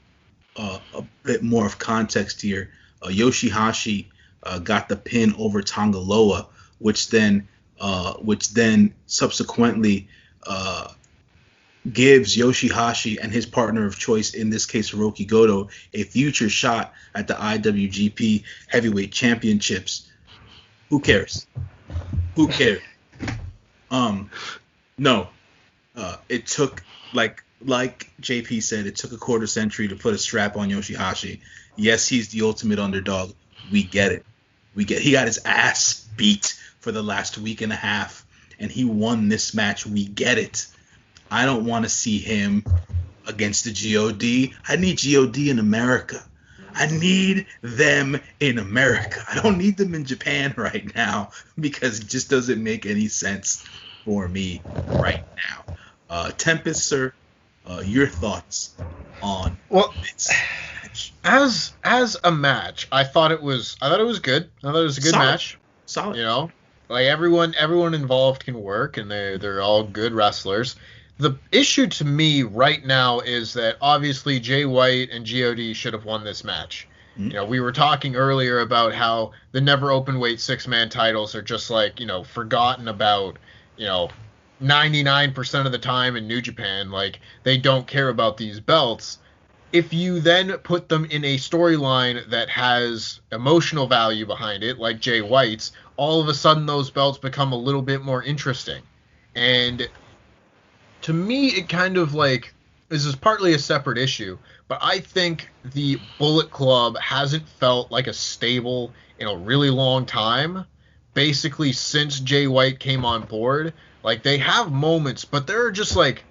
a bit more of context here, Yoshihashi got the pin over Tongaloa, which then subsequently gives Yoshihashi and his partner of choice, in this case Hiroki Goto, a future shot at the IWGP Heavyweight Championships. Who cares? Who cares? No. It took, like JP said, it took a quarter century to put a strap on Yoshihashi. Yes, he's the ultimate underdog. We get it. He got his ass beat for the last week and a half, and he won this match. We get it. I don't want to see him against the GOD. I need GOD in America. I need them in America. I don't need them in Japan right now because it just doesn't make any sense for me right now. Tempest, sir, your thoughts on this match? As a match, I thought it was good. I thought it was a good match. Solid. You know, like everyone involved can work, and they're all good wrestlers. The issue to me right now is that obviously Jay White and GOD should have won this match. Mm-hmm. You know, we were talking earlier about how the never open weight 6-man titles are just like, you know, forgotten about, you know, 99% of the time in New Japan. Like, they don't care about these belts. If you then put them in a storyline that has emotional value behind it, like Jay White's, all of a sudden those belts become a little bit more interesting. And to me, it kind of like, this is partly a separate issue, but I think the Bullet Club hasn't felt like a stable in a really long time, basically since Jay White came on board. Like, they have moments, but they're just like,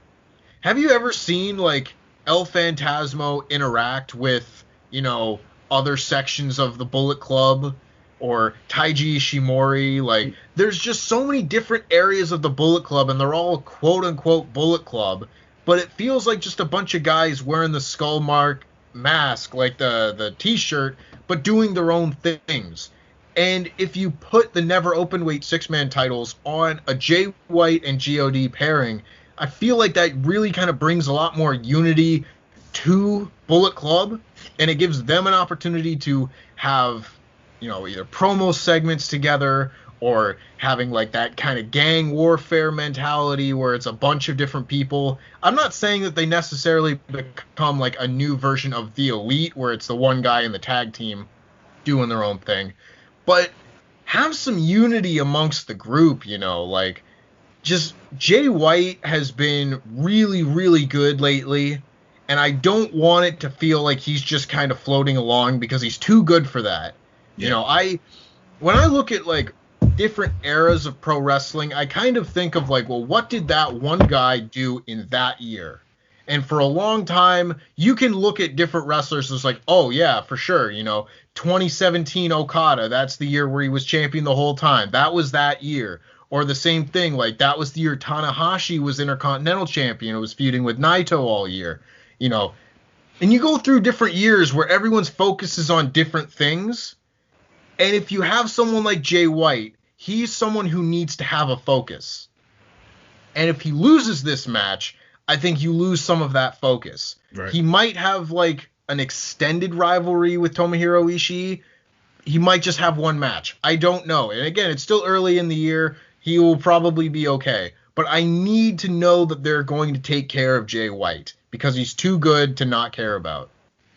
have you ever seen like El Phantasmo interact with, you know, other sections of the Bullet Club? Or Taiji Ishimori? Like, there's just so many different areas of the Bullet Club, and they're all quote-unquote Bullet Club, but it feels like just a bunch of guys wearing the skull mark mask, like the t-shirt, but doing their own things. And if you put the never open-weight 6-man titles on a Jay White and GOD pairing, I feel like that really kind of brings a lot more unity to Bullet Club, and it gives them an opportunity to have, you know, either promo segments together or having like that kind of gang warfare mentality where it's a bunch of different people. I'm not saying that they necessarily become like a new version of the Elite where it's the one guy in the tag team doing their own thing, but have some unity amongst the group, you know, like just Jay White has been really, really good lately. And I don't want it to feel like he's just kind of floating along because he's too good for that. Yeah. You know, when I look at like different eras of pro wrestling, I kind of think of like, well, what did that one guy do in that year? And for a long time, you can look at different wrestlers as like, oh yeah, for sure, you know, 2017 Okada, that's the year where he was champion the whole time. That was that year. Or the same thing, like that was the year Tanahashi was Intercontinental champion. It was feuding with Naito all year, you know. And you go through different years where everyone's focus is on different things. And if you have someone like Jay White, he's someone who needs to have a focus. And if he loses this match, I think you lose some of that focus. Right. He might have like an extended rivalry with Tomoero Ishii, he might just have one match. I don't know. And again, it's still early in the year. He will probably be okay. But I need to know that they're going to take care of Jay White because he's too good to not care about.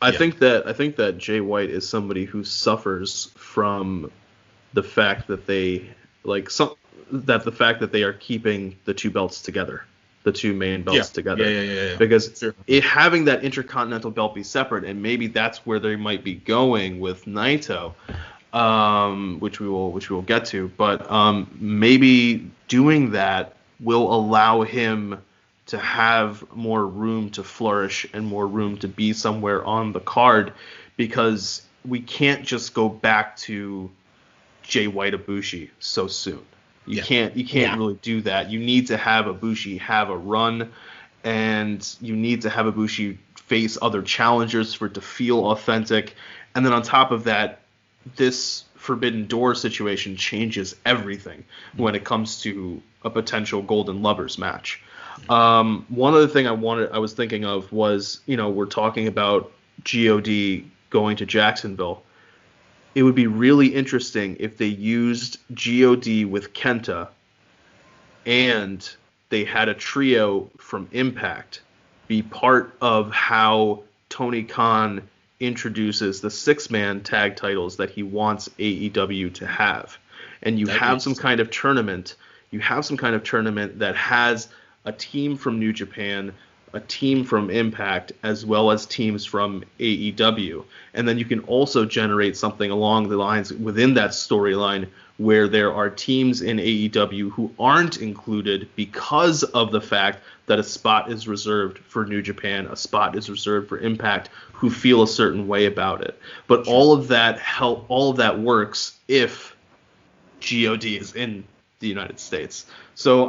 I think that Jay White is somebody who suffers from the fact that they the fact that they are keeping the two belts together, the two main belts together. Yeah. Because having that Intercontinental belt be separate, and maybe that's where they might be going with Naito, which we will get to. But maybe doing that will allow him to have more room to flourish and more room to be somewhere on the card, because we can't just go back to Jay White Ibushi so soon. You can't really do that. You need to have Ibushi have a run, and you need to have Ibushi face other challengers for it to feel authentic. And then on top of that, this Forbidden Door situation changes everything when it comes to a potential Golden Lovers match. One other thing I was thinking of was, we're talking about GOD going to Jacksonville. It would be really interesting if they used GOD with Kenta and they had a trio from Impact be part of how Tony Khan introduces the 6-man tag titles that he wants AEW to have. And you have some kind of tournament. You have some kind of tournament that has a team from New Japan, a team from Impact, as well as teams from AEW. And then you can also generate something along the lines within that storyline where there are teams in AEW who aren't included because of the fact that a spot is reserved for New Japan, a spot is reserved for Impact, who feel a certain way about it. But all of that works if GOD is in the United States. So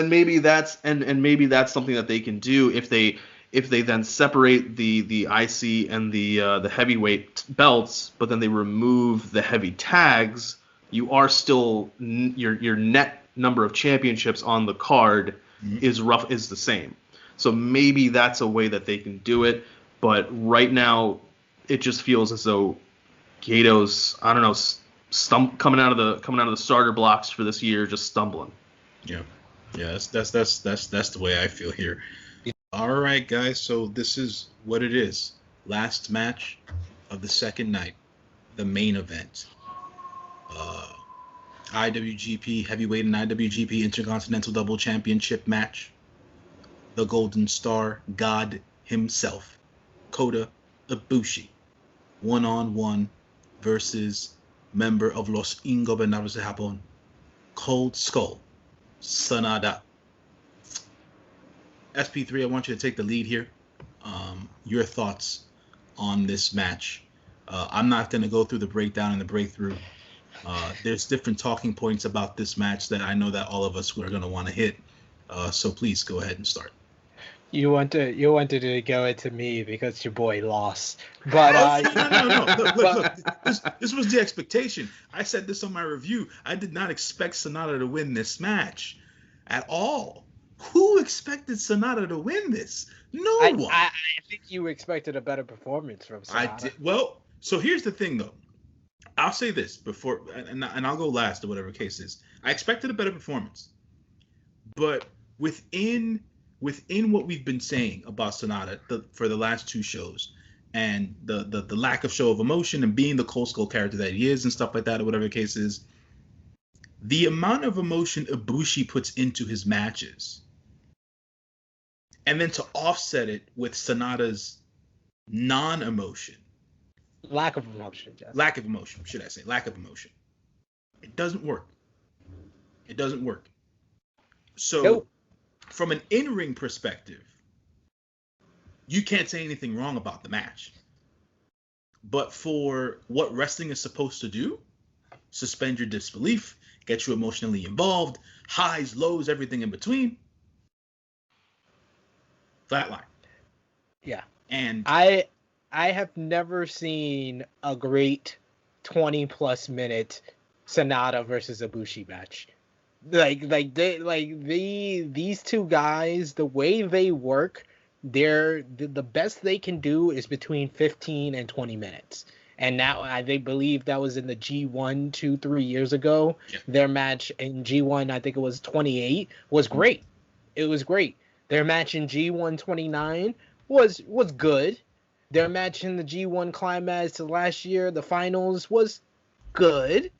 maybe that's something that they can do if they then separate the IC and the heavyweight belts, but then they remove the heavy tags. You are still your net number of championships on the card is the same. So maybe that's a way that they can do it. But right now, it just feels as though Gato's coming out of the starter blocks for this year, just stumbling. Yeah, that's the way I feel here. All right, guys. So this is what it is. Last match of the second night, the main event. IWGP Heavyweight and IWGP Intercontinental Double Championship match. The Golden Star God himself, Kota Ibushi, 1-on-1 versus member of Los Ingobernables de Japón, Cold Skull, Sanada. SP3, I want you to take the lead here. Your thoughts on this match. I'm not going to go through the breakdown and the breakthrough. There's different talking points about this match that I know that all of us are going to want to hit. So please go ahead and start. You wanted to go into me because your boy lost, but no. Look. This was the expectation. I said this on my review. I did not expect Sonata to win this match at all. Who expected Sonata to win this? No one. I think you expected a better performance from Sonata. I did. Well, so here's the thing, though. I'll say this before, and I'll go last or whatever the case is. I expected a better performance, but within what we've been saying about Sonata for the last two shows, and the lack of show of emotion and being the Cold Skull character that he is and stuff like that or whatever the case is, the amount of emotion Ibushi puts into his matches, and then to offset it with Sonata's non-emotion. Lack of emotion, Jeff. Lack of emotion, should I say. Lack of emotion. It doesn't work. So, nope. From an in-ring perspective, you can't say anything wrong about the match. But for what wrestling is supposed to do, suspend your disbelief, get you emotionally involved, highs, lows, everything in between, flatline. Yeah. And I have never seen a great 20+ minute Sonata versus Ibushi match. These two guys, the way they work, the best they can do is between 15 and 20 minutes. And now they believe that was in the G1 2-3 years ago. Yeah. Their match in G1, I think it was 28, was great. It was great. Their match in G1 29 was good. Their match in the G1 Climax last year, the finals, was good.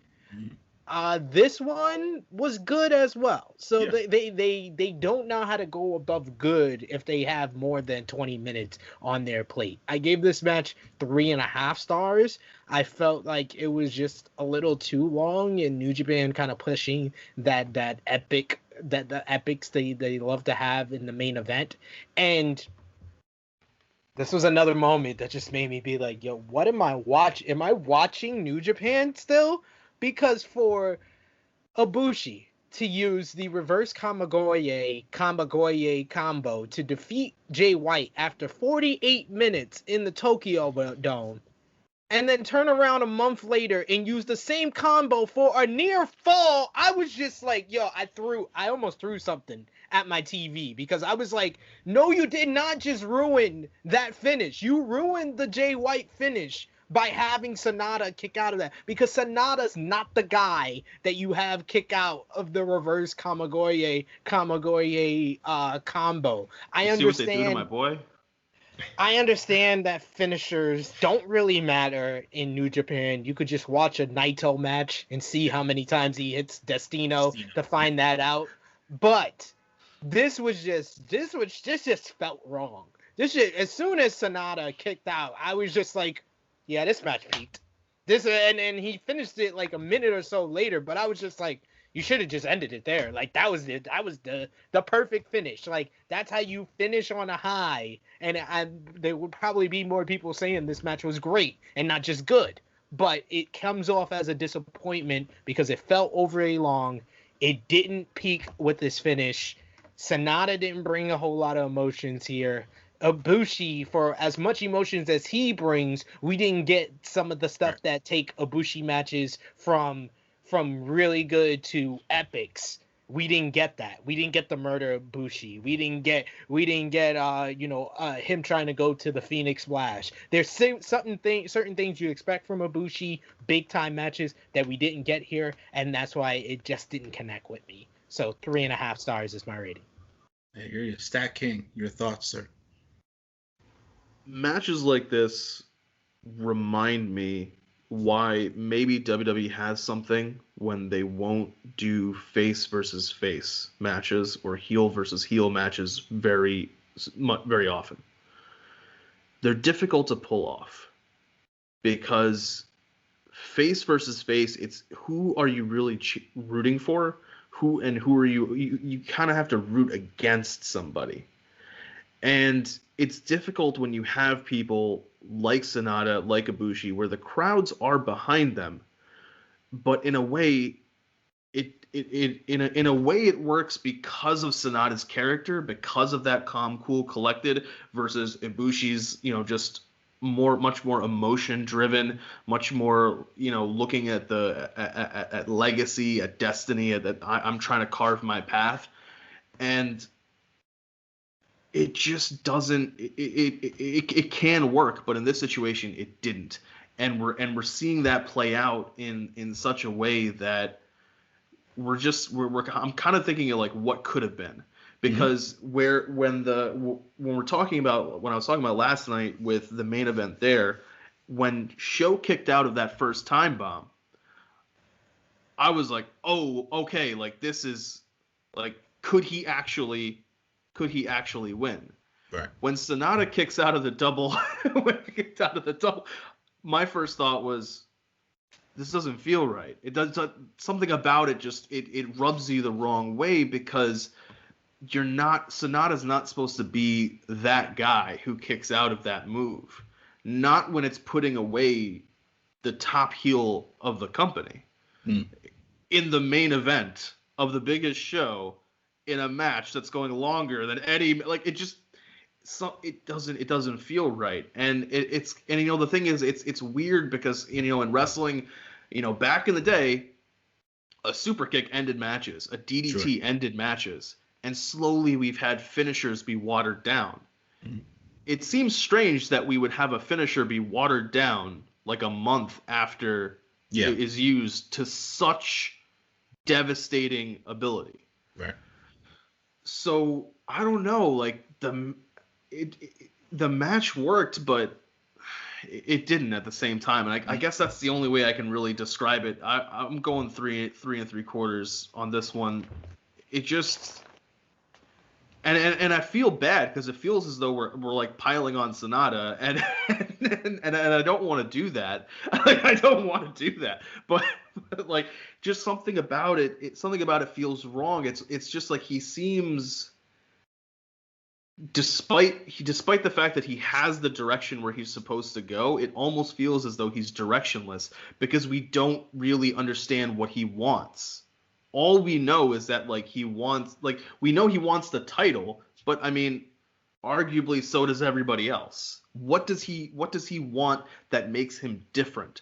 This one was good as well. So Yeah. they don't know how to go above good if they have more than 20 minutes on their plate. I gave this match 3.5 stars. I felt like it was just a little too long, and New Japan kind of pushing that epic, that the epics they love to have in the main event. And this was another moment that just made me be like, yo, what am I watching? Am I watching New Japan still? Because for Ibushi to use the reverse Kamigoye combo to defeat Jay White after 48 minutes in the Tokyo Dome, and then turn around a month later and use the same combo for a near fall, I was just like, yo, I almost threw something at my TV, because I was like, no, you did not just ruin that finish. You ruined the Jay White finish by having Sonata kick out of that, because Sonata's not the guy that you have kick out of the reverse Kamigoye combo. I You see what they do to understand. my boy? I understand that finishers don't really matter in New Japan. You could just watch a Naito match and see how many times he hits Destino to find that out. But this just felt wrong. As soon as Sonata kicked out, I was just like, yeah, this match peaked. And he finished it like a minute or so later, but I was just like, you should have just ended it there. Like, that was the perfect finish. Like, that's how you finish on a high. And there would probably be more people saying this match was great and not just good. But it comes off as a disappointment because it felt overly long. It didn't peak with this finish. Sonata didn't bring a whole lot of emotions here. Ibushi, for as much emotions as he brings, we didn't get some of the stuff that take Ibushi matches from really good to epics. We didn't get that. We didn't get the murder of Ibushi. We didn't get him trying to go to the Phoenix Splash. There's certain things you expect from Ibushi, big time matches, that we didn't get here, and that's why it just didn't connect with me. So 3.5 stars is my rating. Hey, here you, StatKing. Your thoughts, sir? Matches like this remind me why maybe WWE has something when they won't do face versus face matches or heel versus heel matches very often. They're difficult to pull off because face versus face, it's who are you really rooting for? Who are you kind of have to root against somebody. And it's difficult when you have people like Sonata, like Ibushi, where the crowds are behind them, but in a way, in a way it works because of Sonata's character, because of that calm, cool, collected, versus Ibushi's, just much more emotion driven, much more, looking at at legacy, at destiny, at I'm trying to carve my path, and it just doesn't. It can work, but in this situation, it didn't, and we're seeing that play out in such a way that I'm kind of thinking of like what could have been, because when I was talking about last night with the main event there, when Sho kicked out of that first time bomb, I was like, oh, okay, like this is like, could he actually win? Right. When Sonata kicks out of the double, my first thought was, this doesn't feel right. It does something about it. Just it rubs you the wrong way, because Sonata's not supposed to be that guy who kicks out of that move. Not when it's putting away the top heel of the company in the main event of the biggest show, in a match that's going longer than Eddie. Like, it doesn't feel right. And the thing is, it's weird because, in wrestling, back in the day, a super kick ended matches, a DDT ended matches, and slowly we've had finishers be watered down. It seems strange that we would have a finisher be watered down like a month after Yeah. it is used to such devastating ability. Right. So I don't know, like the match worked, but it didn't at the same time, and I guess that's the only way I can really describe it. I'm going 3 3/3 on this one. It just and I feel bad because it feels as though we're like piling on Sonata, and I don't want to do that. I don't want to do that, but like just something about it feels wrong. It's just like he seems. Despite the fact that he has the direction where he's supposed to go, it almost feels as though he's directionless because we don't really understand what he wants. All we know is that like we know he wants the title, but I mean, arguably so does everybody else. What does he want that makes him different?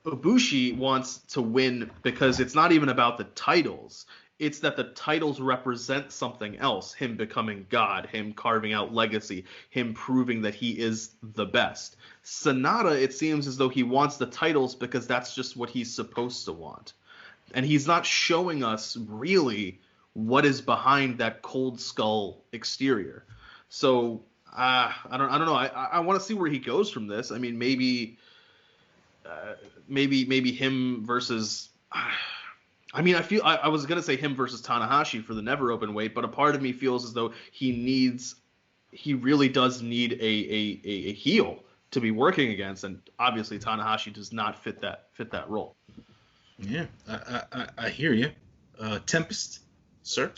Ibushi wants to win because it's not even about the titles. It's that the titles represent something else. Him becoming God, him carving out legacy, him proving that he is the best. Sonata, it seems as though he wants the titles because that's just what he's supposed to want. And he's not showing us really what is behind that cold skull exterior. So, I don't know. I want to see where he goes from this. I mean, maybe him versus... I mean, I was going to say him versus Tanahashi for the never open weight, but a part of me feels as though he really does need a heel to be working against, and obviously Tanahashi does not fit that role. Yeah, I hear you. Tempest, sir?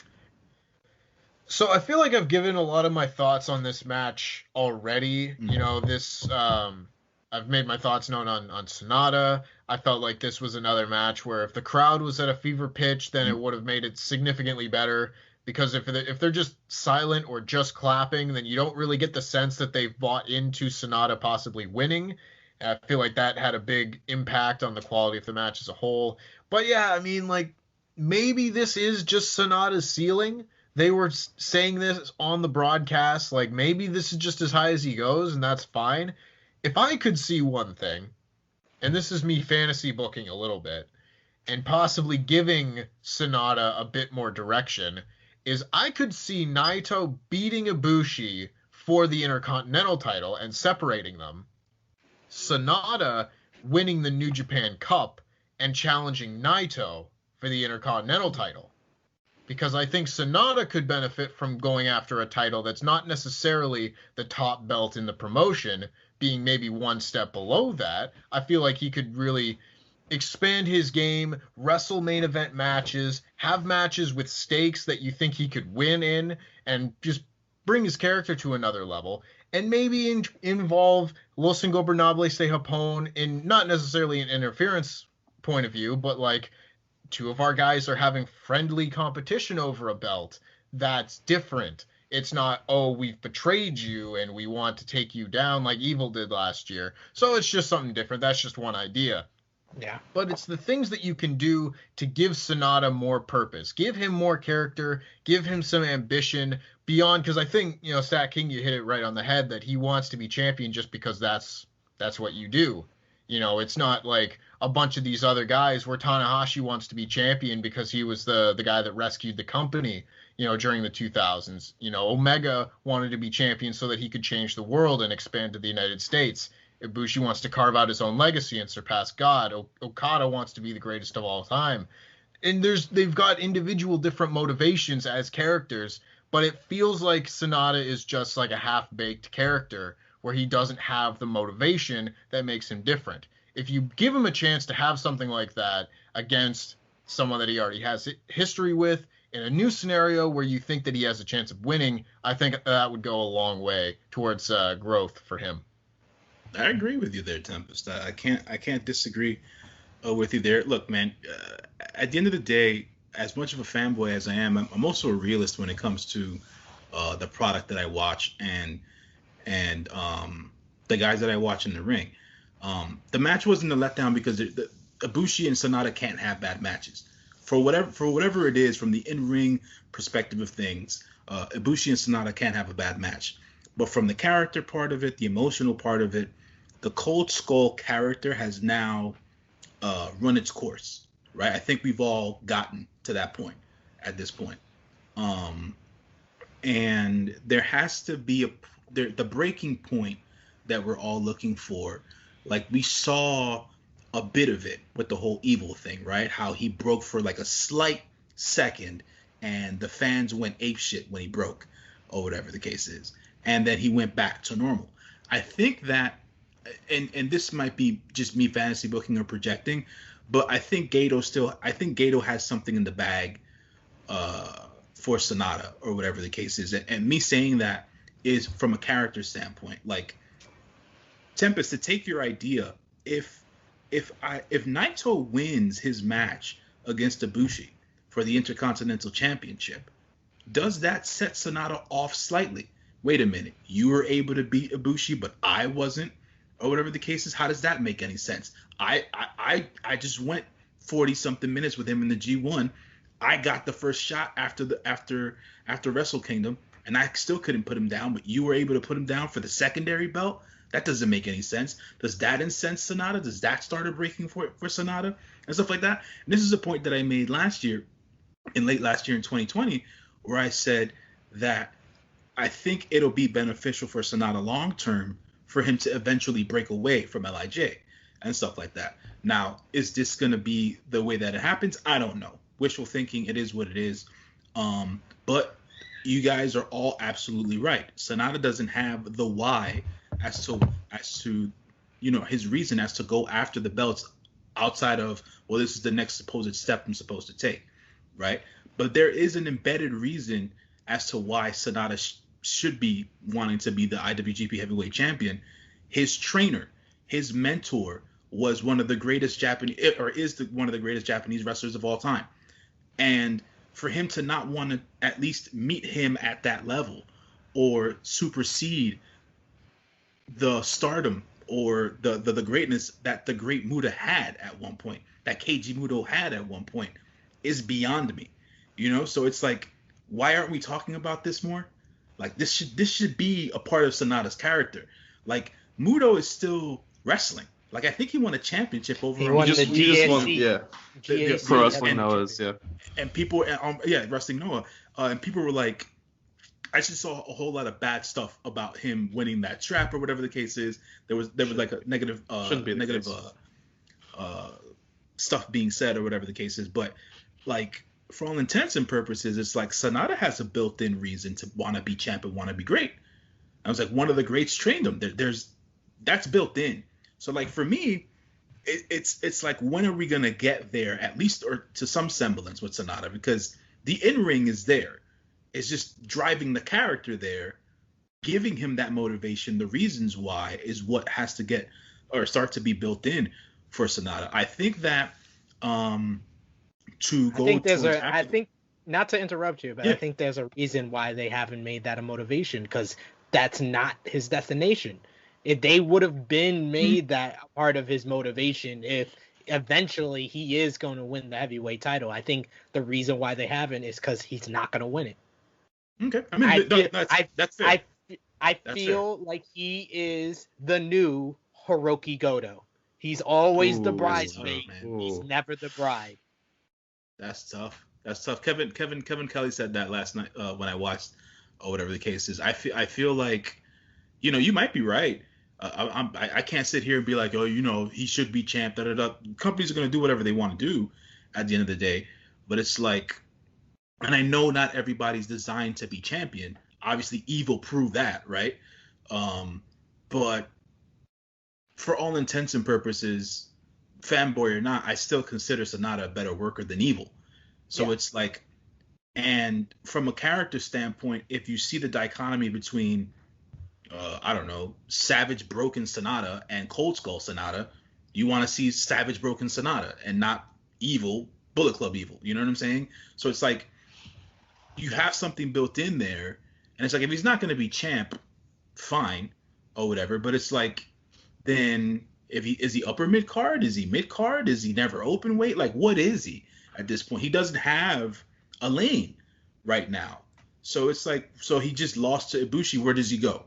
So I feel like I've given a lot of my thoughts on this match already. Mm-hmm. You know, I've made my thoughts known on Sonata. I felt like this was another match where if the crowd was at a fever pitch, then it would have made it significantly better. Because if they're just silent or just clapping, then you don't really get the sense that they've bought into Sonata possibly winning. And I feel like that had a big impact on the quality of the match as a whole. But yeah, I mean, like, maybe this is just Sonata's ceiling. They were saying this on the broadcast. Like, maybe this is just as high as he goes, and that's fine. If I could see one thing, and this is me fantasy booking a little bit, and possibly giving Sonata a bit more direction, is I could see Naito beating Ibushi for the Intercontinental title and separating them, Sonata winning the New Japan Cup and challenging Naito for the Intercontinental title. Because I think Sonata could benefit from going after a title that's not necessarily the top belt in the promotion, being maybe one step below that. I feel like he could really expand his game, wrestle main event matches, have matches with stakes that you think he could win in, and just bring his character to another level. And maybe involve Los Ingobernables de Japón in not necessarily an interference point of view, but like two of our guys are having friendly competition over a belt. That's different. It's not, oh, we've betrayed you and we want to take you down like Evil did last year. So it's just something different. That's just one idea. Yeah. But it's the things that you can do to give Sonata more purpose. Give him more character. Give him some ambition beyond, because I think, you know, StatKing, you hit it right on the head that he wants to be champion just because that's what you do. You know, it's not like a bunch of these other guys where Tanahashi wants to be champion because he was the guy that rescued the company, you know, during the 2000s. You know, Omega wanted to be champion so that he could change the world and expand to the United States. Ibushi wants to carve out his own legacy and surpass God. Okada wants to be the greatest of all time. And they've got individual different motivations as characters, but it feels like Sonata is just like a half-baked character where he doesn't have the motivation that makes him different. If you give him a chance to have something like that against someone that he already has history with in a new scenario where you think that he has a chance of winning, I think that would go a long way towards growth for him. I agree with you there, Tempest. I can't disagree with you there. Look, man, at the end of the day, as much of a fanboy as I am, I'm also a realist when it comes to the product that I watch and the guys that I watch in the ring. The match wasn't a letdown because the Ibushi and Sonata can't have bad matches. For whatever it is, from the in-ring perspective of things, Ibushi and Sonata can't have a bad match. But from the character part of it, the emotional part of it, the Cold Skull character has now run its course, right? I think we've all gotten to that point at this point. And there has to be the breaking point that we're all looking for. Like, we saw a bit of it with the whole evil thing, right? How he broke for like a slight second, and the fans went apeshit when he broke, or whatever the case is. And then he went back to normal. I think that, and this might be just me fantasy booking or projecting, but I think Gato has something in the bag for Sonata, or whatever the case is. And me saying that is from a character standpoint. Like, Tempest, to take your idea, if Naito wins his match against Ibushi for the Intercontinental Championship, does that set Sonata off slightly? Wait a minute, you were able to beat Ibushi, but I wasn't, or whatever the case is. How does that make any sense? I just went 40 something minutes with him in the G1. I got the first shot after Wrestle Kingdom, and I still couldn't put him down, but you were able to put him down for the secondary belt. That doesn't make any sense. Does that incense Sonata? Does that start a breaking for Sonata and stuff like that? And this is a point that I made late last year in 2020, where I said that I think it'll be beneficial for Sonata long term for him to eventually break away from LIJ and stuff like that. Now, is this going to be the way that it happens? I don't know. Wishful thinking, it is what it is. But you guys are all absolutely right. Sonata doesn't have the why as to his reason as to go after the belts outside of, well, this is the next supposed step I'm supposed to take, right? But there is an embedded reason as to why Sonata should be wanting to be the IWGP Heavyweight Champion. His trainer, his mentor, was one of the greatest one of the greatest Japanese wrestlers of all time. And for him to not want to at least meet him at that level, or supersede the stardom or the greatness that the great Muta had at one point, that Keiji Muto had at one point, is beyond me. So it's like, why aren't we talking about this more? Like, this should be a part of Sonata's character. Like, Muto is still wrestling. Like, I think he won a championship over. He just won, yeah. For Wrestling Noah's, yeah. And people, Wrestling Noah, and people were like, I just saw a whole lot of bad stuff about him winning that strap, or whatever the case is. There was like a negative, stuff being said, or whatever the case is. But like, for all intents and purposes, it's like Sonata has a built-in reason to want to be champ and want to be great. I was like, one of the greats trained him. That's built in. So like, for me, it's like, when are we gonna get there, at least, or to some semblance with Sonata? Because the in-ring is there. It's just driving the character there, giving him that motivation, the reasons why, is what has to get or start to be built in for Sonata. I think that I think, not to interrupt you, but yeah. I think there's a reason why they haven't made that a motivation, because that's not his destination. If they would have been made that a part of his motivation, if eventually he is going to win the heavyweight title, I think the reason why they haven't is because he's not going to win it. Okay, I mean, that's fair. I feel like he is the new Hiroki Goto. He's always the bridesmaid. He's never the bride. That's tough. Kevin Kelly said that last night when I watched, or whatever the case is. I feel like, you might be right. I can't sit here and be like, oh, he should be champ. Companies are going to do whatever they want to do at the end of the day. But it's like, and I know not everybody's designed to be champion. Obviously, Evil proved that, right? But for all intents and purposes, fanboy or not, I still consider Sonata a better worker than Evil. So It's like, and from a character standpoint, if you see the dichotomy between, I don't know, Savage Broken Sonata and Cold Skull Sonata, you want to see Savage Broken Sonata and not Evil, Bullet Club Evil. You know what I'm saying? So it's like, you have something built in there, and it's like, if he's not going to be champ, fine, or whatever. But it's like, then is he upper mid card? Is he mid card? Is he never open weight? Like, what is he at this point? He doesn't have a lane right now. So it's like, so he just lost to Ibushi. Where does he go?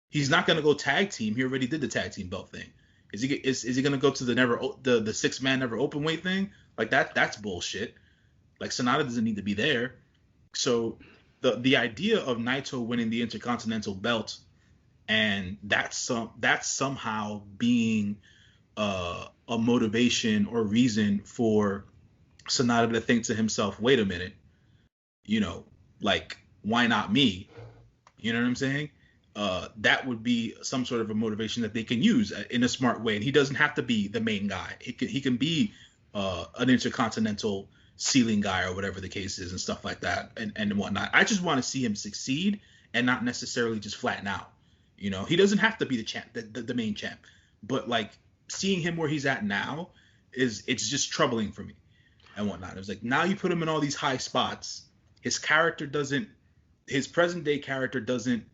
He's not gonna go tag team. He already did the tag team belt thing. Is he gonna go to the the 6-man never open weight thing? Like that's bullshit. Like Sonata doesn't need to be there. So the idea of Naito winning the Intercontinental belt and that's somehow being a motivation or reason for Sonata to think to himself, wait a minute, like, why not me? You know what I'm saying? That would be some sort of a motivation that they can use in a smart way. And he doesn't have to be the main guy. He can be an Intercontinental ceiling guy or whatever the case is and stuff like that and whatnot. I just want to see him succeed and not necessarily just flatten out. He doesn't have to be the champ, the main champ. But like seeing him where he's at now it's just troubling for me and whatnot. It was like now you put him in all these high spots. His present day character doesn't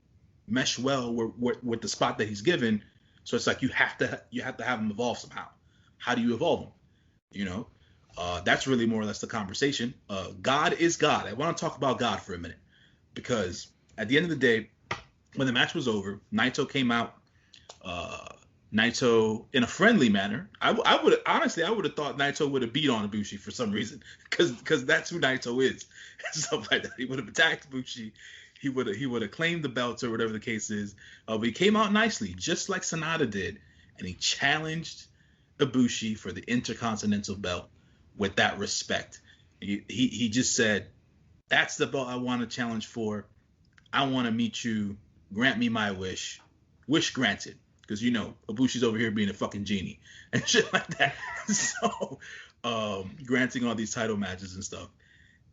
mesh well with the spot that he's given. So it's like you have to have him evolve somehow. How do you evolve him? That's really more or less the conversation. God is God. I want to talk about God for a minute because at the end of the day, when the match was over, Naito came out. Naito in a friendly manner. I would have thought Naito would have beat on Ibushi for some reason because that's who Naito is and stuff like that. He would have attacked Ibushi. He would have claimed the belts or whatever the case is. But he came out nicely, just like Sonata did, and he challenged Ibushi for the Intercontinental belt with that respect. He just said, "That's the belt I want to challenge for. I want to meet you. Grant me my wish. Wish granted." Because Ibushi's over here being a fucking genie and shit like that. So, granting all these title matches and stuff,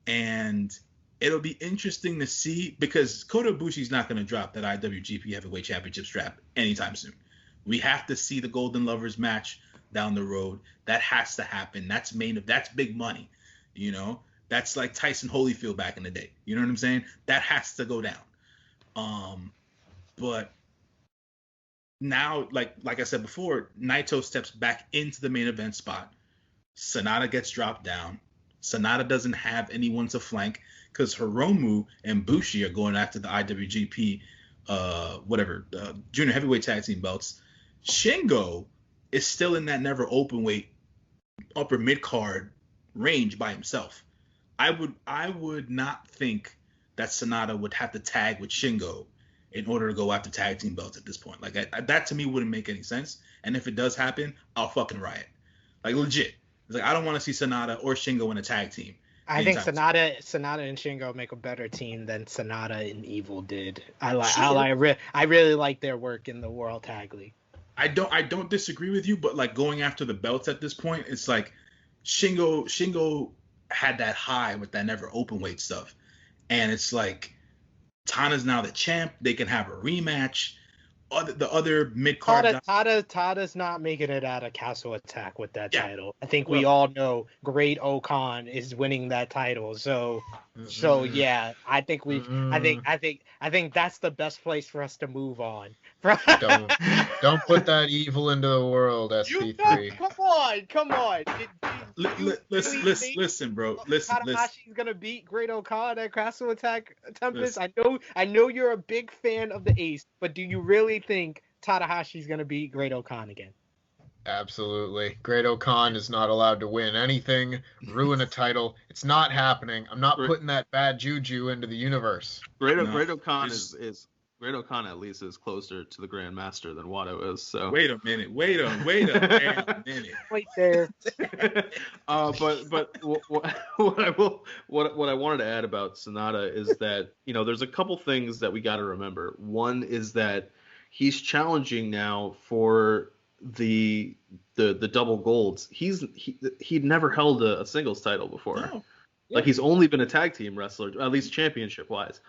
and it'll be interesting to see because Kodabushi's not going to drop that IWGP Heavyweight Championship strap anytime soon. We have to see the Golden Lovers match down the road. That has to happen. That's big money. That's like Tyson Holyfield back in the day. You know what I'm saying? That has to go down. But now, like I said before, Naito steps back into the main event spot. Sonata gets dropped down. Sonata doesn't have anyone to flank because Hiromu and Bushi are going after the IWGP, junior heavyweight tag team belts. Shingo is still in that never open weight upper mid card range by himself. I would not think that Sonata would have to tag with Shingo in order to go after tag team belts at this point. Like that to me wouldn't make any sense. And if it does happen, I'll fucking riot. Like legit. It's like I don't want to see Sonata or Shingo in a tag team. I think Sonata and Shingo make a better team than Sonata and Evil did. I really like their work in the World Tag League. I don't disagree with you, but like going after the belts at this point, it's like Shingo had that high with that never open weight stuff, and it's like Tana's now the champ. They can have a rematch. The other mid card. Tada's not making it out of Castle Attack with that title. I think we all know Great Okan is winning that title. So yeah, I think I think that's the best place for us to move on. Don't put that evil into the world, SP3. Come on. Listen, bro. Listen. Tanahashi's gonna beat Great Okan at Castle Attack, Tempest. I know you're a big fan of the Ace, but do you really think Tanahashi's gonna beat Great Okan again? Absolutely. Great Okan is not allowed to win anything, ruin a title. It's not happening. I'm not putting that bad juju into the universe. Great Okan is Great Okan at least is closer to the Grandmaster than Watto is. So wait a minute. Wait a minute. Wait there. But what I wanted to add about Sonata is that there's a couple things that we got to remember. One is that he's challenging now for the double golds. He'd never held a singles title before. No. Like he's only been a tag team wrestler, at least championship wise.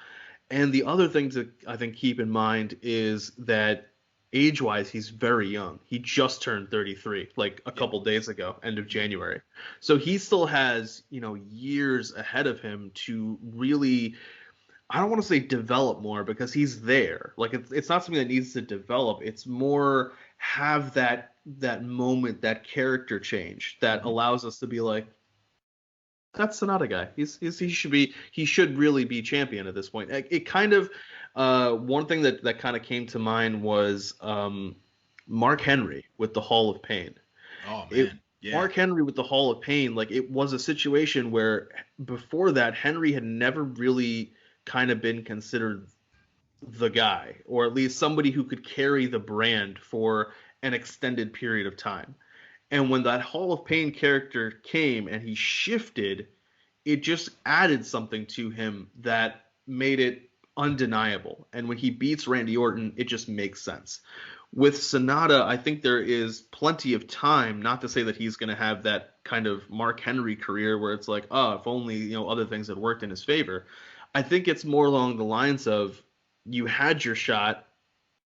And the other thing to, I think, keep in mind is that age-wise, he's very young. He just turned 33, like a couple days ago, end of January. So he still has, years ahead of him to really, I don't want to say develop more because he's there. Like it's not something that needs to develop. It's more have that moment, that character change that allows us to be like, that's Sonata guy. He should really be champion at this point. It kind of one thing that kind of came to mind was Mark Henry with the Hall of Pain. Oh man, yeah. Mark Henry with the Hall of Pain, like it was a situation where before that Henry had never really kind of been considered the guy, or at least somebody who could carry the brand for an extended period of time. And when that Hall of Pain character came and he shifted, it just added something to him that made it undeniable. And when he beats Randy Orton, it just makes sense. With Sonata, I think there is plenty of time, not to say that he's going to have that kind of Mark Henry career where it's like, oh, if only other things had worked in his favor. I think it's more along the lines of you had your shot,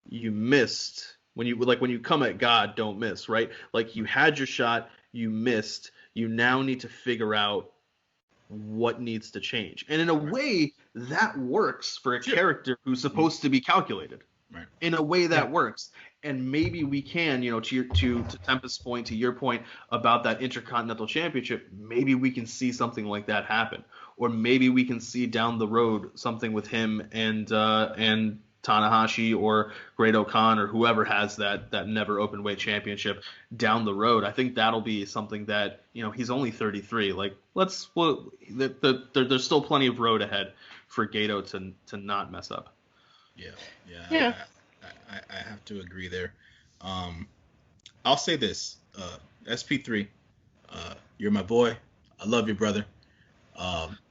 you missed. When you come at God, don't miss, right? Like you had your shot, you missed. You now need to figure out what needs to change. And in a way, that works for a character who's supposed to be calculated. Right. In a way that works. And maybe we can, to Tempest's point, to your point about that Intercontinental Championship, maybe we can see something like that happen. Or maybe we can see down the road something with him and Tanahashi or Great-O-Khan or whoever has that never open weight championship down the road. I think that'll be something that, he's only 33. Like there's still plenty of road ahead for Gato to not mess up. Yeah. I have to agree there. I'll say this, SP3, you're my boy. I love you, brother.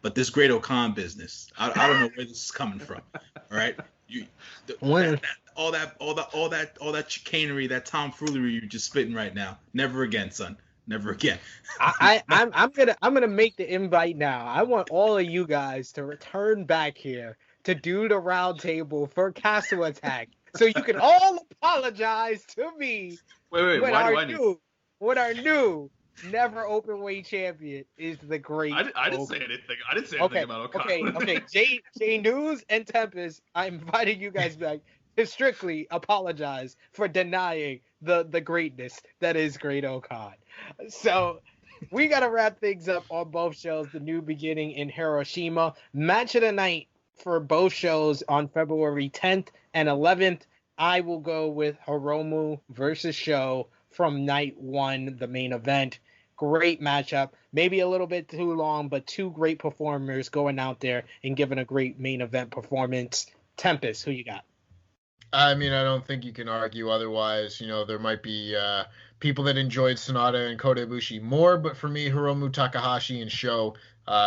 But this Great-O-Khan business, I don't know where this is coming from. All right, all that chicanery, that tomfoolery you're just spitting right now. Never again, son. Never again. I'm gonna make the invite now. I want all of you guys to return back here to do the round table for Castle Attack, so you can all apologize to me. Wait, when why do I need? When our new never open weight champion is the great. I didn't say anything. I didn't say anything about Okada. Okay. J News and Tempest, I'm inviting you guys back to strictly apologize for denying the greatness that is Great-O-Khan. So we gotta wrap things up on both shows. The New Beginning in Hiroshima. Match of the night for both shows on February 10th and 11th. I will go with Hiromu versus Sho from night one, the main event. Great matchup. Maybe a little bit too long, but two great performers going out there and giving a great main event performance. Tempest, who you got? I mean, I don't think you can argue otherwise. There might be people that enjoyed Sonata and Kota Ibushi more, but for me, Hiromu Takahashi and Sho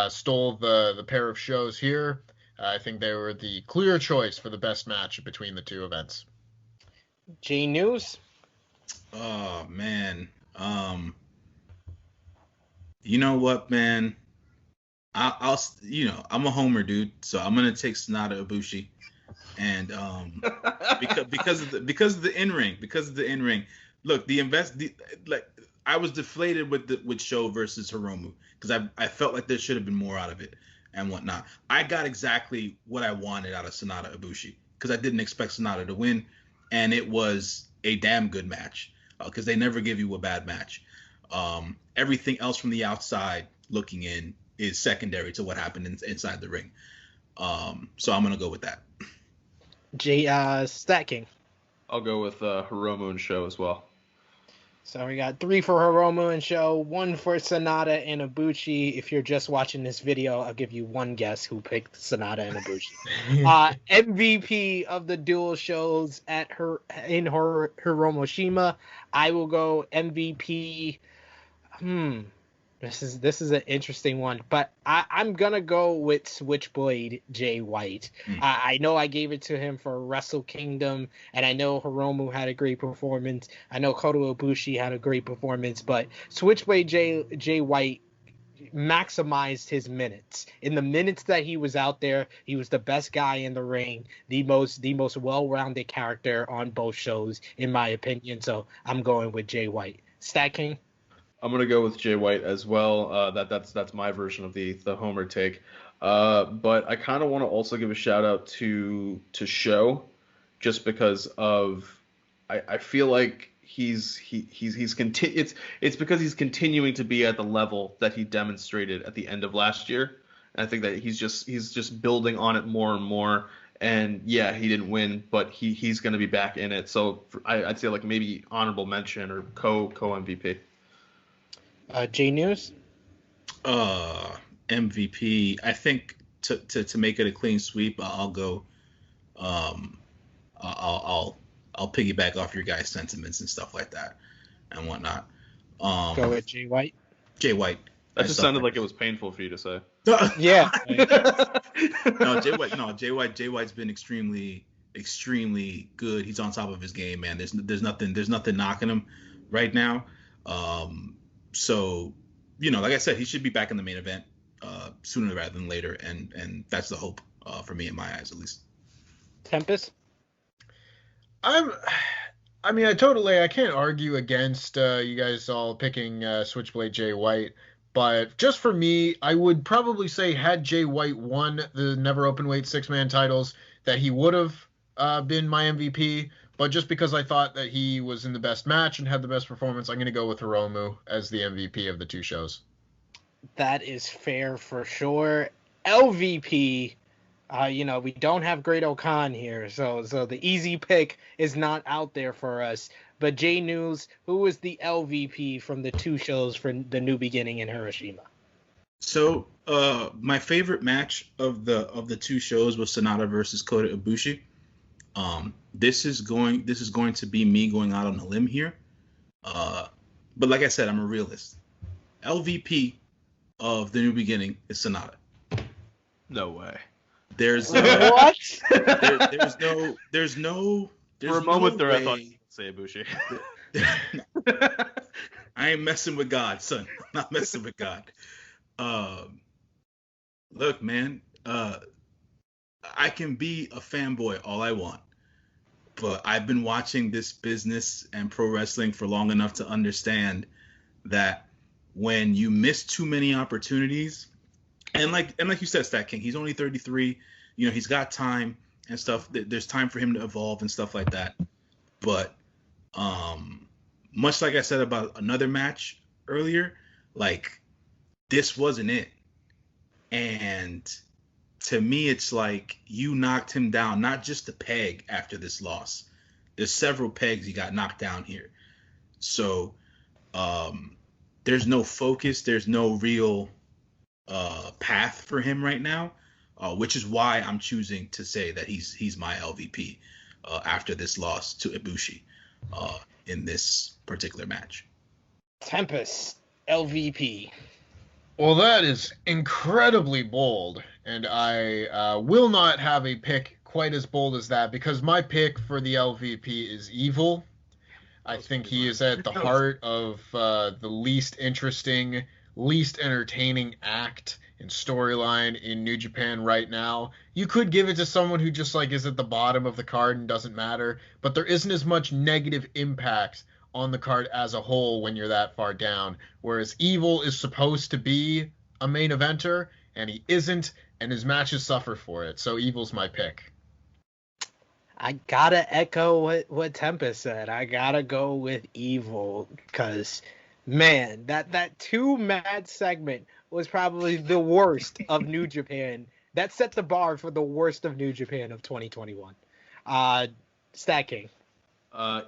stole the pair of shows here. I think they were the clear choice for the best match between the two events. J News? Oh, man. You know what, man? I'll I'm a homer dude, so I'm gonna take Sonata Ibushi, and because of the in ring, Look, I was deflated with Sho versus Hiromu because I felt like there should have been more out of it and whatnot. I got exactly what I wanted out of Sonata Ibushi because I didn't expect Sonata to win, and it was a damn good match because they never give you a bad match. Everything else from the outside looking in is secondary to what happened inside the ring. So I'm gonna go with that. StatKing. I'll go with Hiromu and Sho as well. So we got 3 for Hiromu and Sho, 1 for Sonata and Ibushi. If you're just watching this video, I'll give you one guess who picked Sonata and Ibushi. MVP of the dual shows in Hiroshima. I will go MVP. This is an interesting one, but I'm gonna go with Switchblade Jay White. I know I gave it to him for Wrestle Kingdom, and I know Hiromu had a great performance. I know Kota Ibushi had a great performance, but Switchblade Jay White maximized his minutes. In the minutes that he was out there, he was the best guy in the ring, the most well-rounded character on both shows, in my opinion. So I'm going with Jay White. StatKing. I'm gonna go with Jay White as well. That's my version of the homer take. But I kind of want to also give a shout out to Sho, just because of I feel like it's because he's continuing to be at the level that he demonstrated at the end of last year. And I think that he's just building on it more and more. And yeah, he didn't win, but he's going to be back in it. So I'd say like maybe honorable mention or co MVP. J News. MVP. I think to make it a clean sweep, I'll go. I'll piggyback off your guys' sentiments and stuff like that and whatnot. Go with Jay White. Jay White. That just sounded like it was painful for you to say. Yeah. No, Jay White. No, Jay White's been extremely good. He's on top of his game, man. There's nothing knocking him right now. So, like I said, he should be back in the main event sooner rather than later, and that's the hope for me in my eyes, at least. Tempest. I can't argue against you guys all picking Switchblade Jay White, but just for me, I would probably say had Jay White won the Never Openweight 6-man titles, that he would have been my MVP. But just because I thought that he was in the best match and had the best performance, I'm going to go with Hiromu as the MVP of the two shows. That is fair for sure. LVP. We don't have Great Okan here, so the easy pick is not out there for us. But J News, who was the LVP from the two shows for the New Beginning in Hiroshima? So, my favorite match of the two shows was Sonata versus Kota Ibushi. This is going to be me going out on a limb here. But like I said, I'm a realist. LVP of the New Beginning is Sonata. No way. There's what? There's no for a moment there, I thought you would say Ibushi. I ain't messing with God, son. I'm not messing with God. Look, man, I can be a fanboy all I want, but I've been watching this business and pro wrestling for long enough to understand that when you miss too many opportunities, and like you said, StatKing, he's only 33. He's got time and stuff. There's time for him to evolve and stuff like that. But much like I said about another match earlier, like this wasn't it. And to me, it's like you knocked him down, not just a peg after this loss. There's several pegs he got knocked down here. So there's no focus. There's no real path for him right now, which is why I'm choosing to say that he's my LVP after this loss to Ibushi in this particular match. Tempest, LVP. Well, that is incredibly bold, and I will not have a pick quite as bold as that, because my pick for the LVP is Evil. I think he is at the heart of the least interesting, least entertaining act and storyline in New Japan right now. You could give it to someone who just is at the bottom of the card and doesn't matter, but there isn't as much negative impact on the card as a whole when you're that far down, whereas Evil is supposed to be a main eventer, and he isn't, and his matches suffer for it. So Evil's my pick. I gotta echo what Tempest said. I gotta go with Evil, because man, that 2-match segment was probably the worst of New Japan. That set the bar for the worst of New Japan of 2021. StatKing.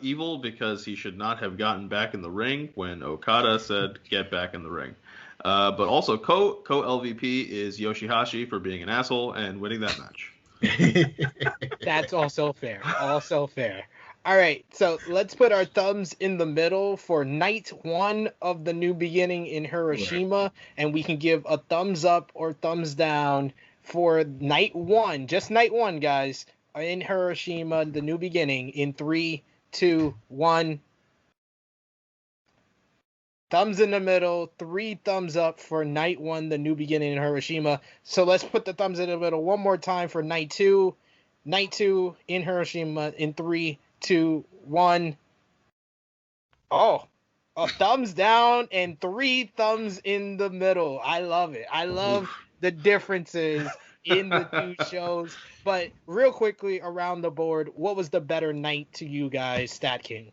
Evil, because he should not have gotten back in the ring when Okada said get back in the ring. But also co-LVP is Yoshihashi for being an asshole and winning that match. That's also fair. All right, so let's put our thumbs in the middle for night 1 of the New Beginning in Hiroshima, and we can give a thumbs up or thumbs down for night 1, just night 1, guys, in Hiroshima, the New Beginning, in 3, 2, 1. Thumbs in the middle, 3 thumbs up for night 1, the New Beginning in Hiroshima. So let's put the thumbs in the middle one more time for night 2. Night 2 in Hiroshima in 3, 2, 1. Oh, a thumbs down and 3 thumbs in the middle. I love it. I love the differences in the two shows. But real quickly around the board, what was the better night to you guys, StatKing?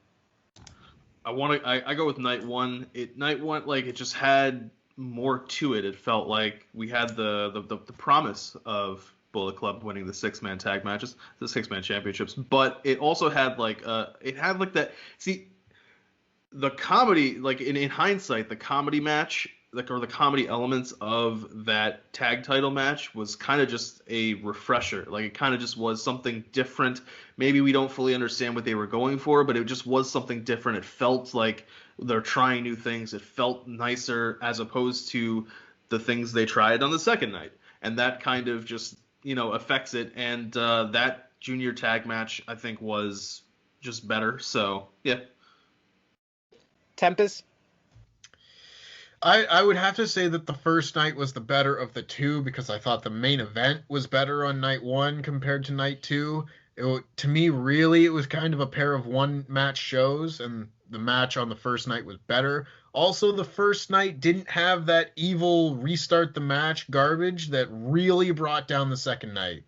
I go with night one. Night one, like, it just had more to it. It felt like we had the promise of Bullet Club winning the six-man tag matches, the six-man championships, but it also had that. See, the comedy, like in hindsight, the comedy match, like, or the comedy elements of that tag title match was kind of just a refresher. Like, it kind of just was something different. Maybe we don't fully understand what they were going for, but it just was something different. It felt like they're trying new things. It felt nicer as opposed to the things they tried on the second night. And that kind of just, affects it. And that junior tag match, I think, was just better. So, yeah. Tempest? I would have to say that the first night was the better of the two because I thought the main event was better on night one compared to night two. To me, really, it was kind of a pair of one-match shows, and the match on the first night was better. Also, the first night didn't have that evil restart the match garbage that really brought down the second night.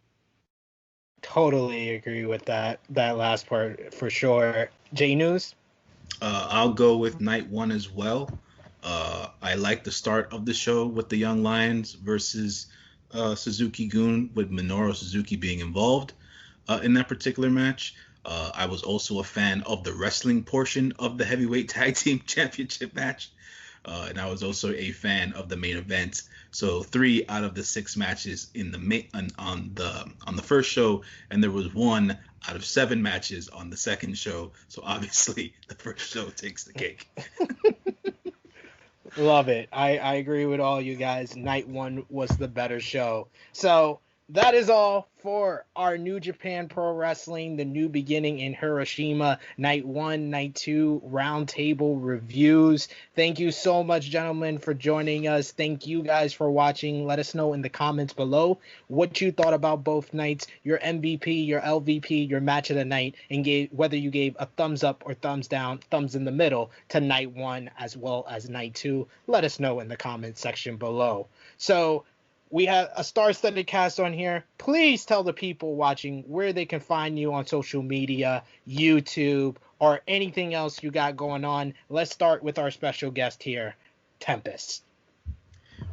Totally agree with that last part for sure. J News? I'll go with night one as well. I like the start of the show with the Young Lions versus Suzuki-gun, with Minoru Suzuki being involved in that particular match. I was also a fan of the wrestling portion of the Heavyweight Tag Team Championship match. And I was also a fan of the main event. So 3 out of the 6 matches in the on the first show, and there was 1 out of 7 matches on the second show. So obviously the first show takes the cake. Love it. I agree with all you guys. Night one was the better show. So that is all for our New Japan Pro Wrestling, The New Beginning in Hiroshima, Night 1, Night 2, Roundtable reviews. Thank you so much, gentlemen, for joining us. Thank you guys for watching. Let us know in the comments below what you thought about both nights, your MVP, your LVP, your match of the night, and whether you gave a thumbs up or thumbs down, thumbs in the middle to Night 1 as well as Night 2. Let us know in the comments section below. So, we have a star-studded cast on here. Please tell the people watching where they can find you on social media, YouTube, or anything else you got going on. Let's start with our special guest here, Tempest.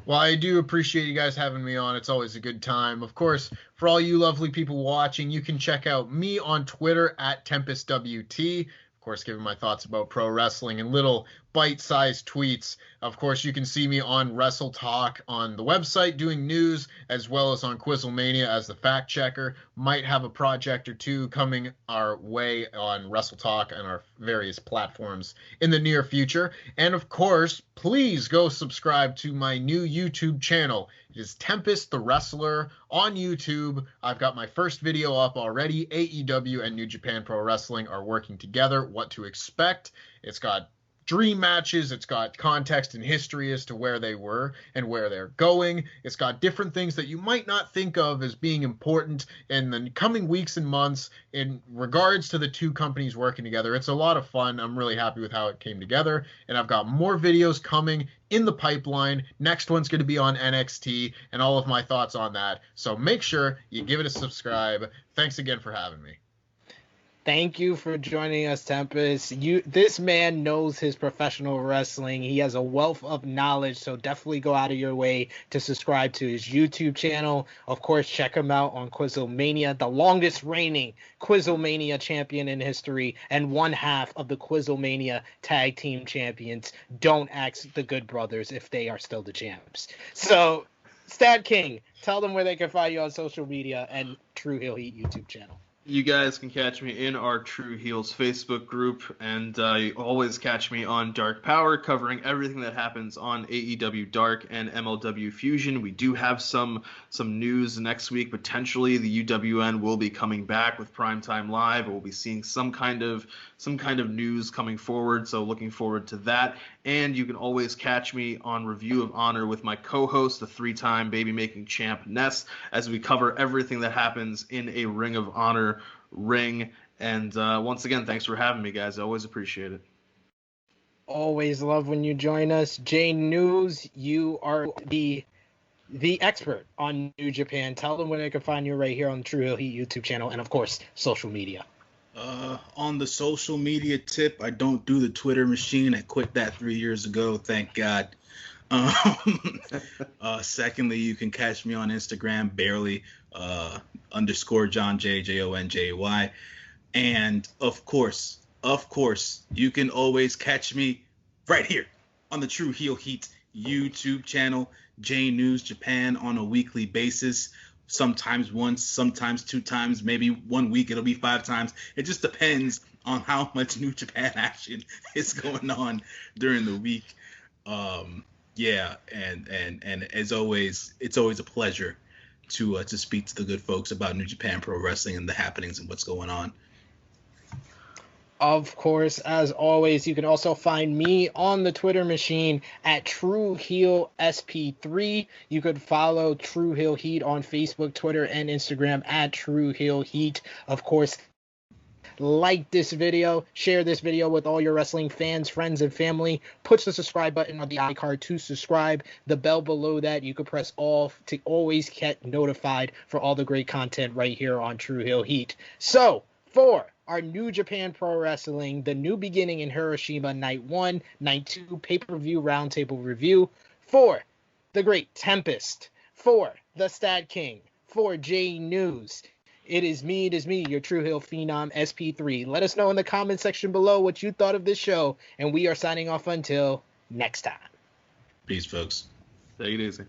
Well, I do appreciate you guys having me on. It's always a good time. Of course, for all you lovely people watching, you can check out me on Twitter at TempestWT. Of course, giving my thoughts about pro wrestling and little bite-sized tweets. Of course, you can see me on Wrestle Talk on the website doing news, as well as on Quizzlemania as the fact checker. Might have a project or two coming our way on Wrestle Talk and our various platforms in the near future. And of course, please go subscribe to my new YouTube channel. It is Tempest the Wrestler on YouTube. I've got my first video up already. AEW and New Japan Pro Wrestling are working together. What to expect. It's got dream matches. It's got context and history as to where they were and where they're going. It's got different things that you might not think of as being important in the coming weeks and months in regards to the two companies working together. It's a lot of fun. I'm really happy with how it came together, and I've got more videos coming in the pipeline. Next one's going to be on NXT and all of my thoughts on that. So make sure you give it a subscribe. Thanks again for having me. Thank you for joining us, Tempest. This man knows his professional wrestling. He has a wealth of knowledge, so definitely go out of your way to subscribe to his YouTube channel. Of course, check him out on Quizzlemania, the longest reigning Quizzlemania champion in history and one half of the Quizzlemania tag team champions. Don't ask the Good Brothers if they are still the champs. So, StatKing, tell them where they can find you on social media and True Heel Heat YouTube channel. You guys can catch me in our True Heels Facebook group, and you always catch me on Dark Power, covering everything that happens on AEW Dark and MLW Fusion. We do have some news next week. Potentially, the UWN will be coming back with Primetime Live. We'll be seeing some kind of news coming forward, so looking forward to that. And you can always catch me on Review of Honor with my co-host, the 3-time baby-making champ Ness, as we cover everything that happens in a Ring of Honor ring. And once again, thanks for having me, guys. I always appreciate it. Always love when you join us. J News, you are the expert on New Japan. Tell them where they can find you right here on the True Heel Heat YouTube channel and, of course, social media. On the social media tip, I don't do the Twitter machine. I quit that 3 years ago. Thank God. Secondly, you can catch me on Instagram, barely _ John J JONJY. And of course, you can always catch me right here on the True Heel Heat YouTube channel, J News Japan, on a weekly basis. Sometimes once, sometimes 2 times, maybe 1 week it'll be 5 times. It just depends on how much New Japan action is going on during the week. Yeah, and as always, it's always a pleasure to speak to the good folks about New Japan Pro Wrestling and the happenings and what's going on. Of course, as always, you can also find me on the Twitter machine at TrueHeelSP3. You could follow True Heel Heat on Facebook, Twitter, and Instagram at True Heel Heat. Of course, like this video, share this video with all your wrestling fans, friends, and family. Push the subscribe button on the iCard to subscribe. The bell below that, you can press all to always get notified for all the great content right here on True Heel Heat. So, for our New Japan Pro Wrestling, The New Beginning in Hiroshima, Night 1, Night 2, Pay-Per-View Roundtable Review, for the great Tempest, for the StatKing, for J News, it is me, your True Heel Phenom, SP3. Let us know in the comment section below what you thought of this show, and we are signing off until next time. Peace, folks. Take it easy.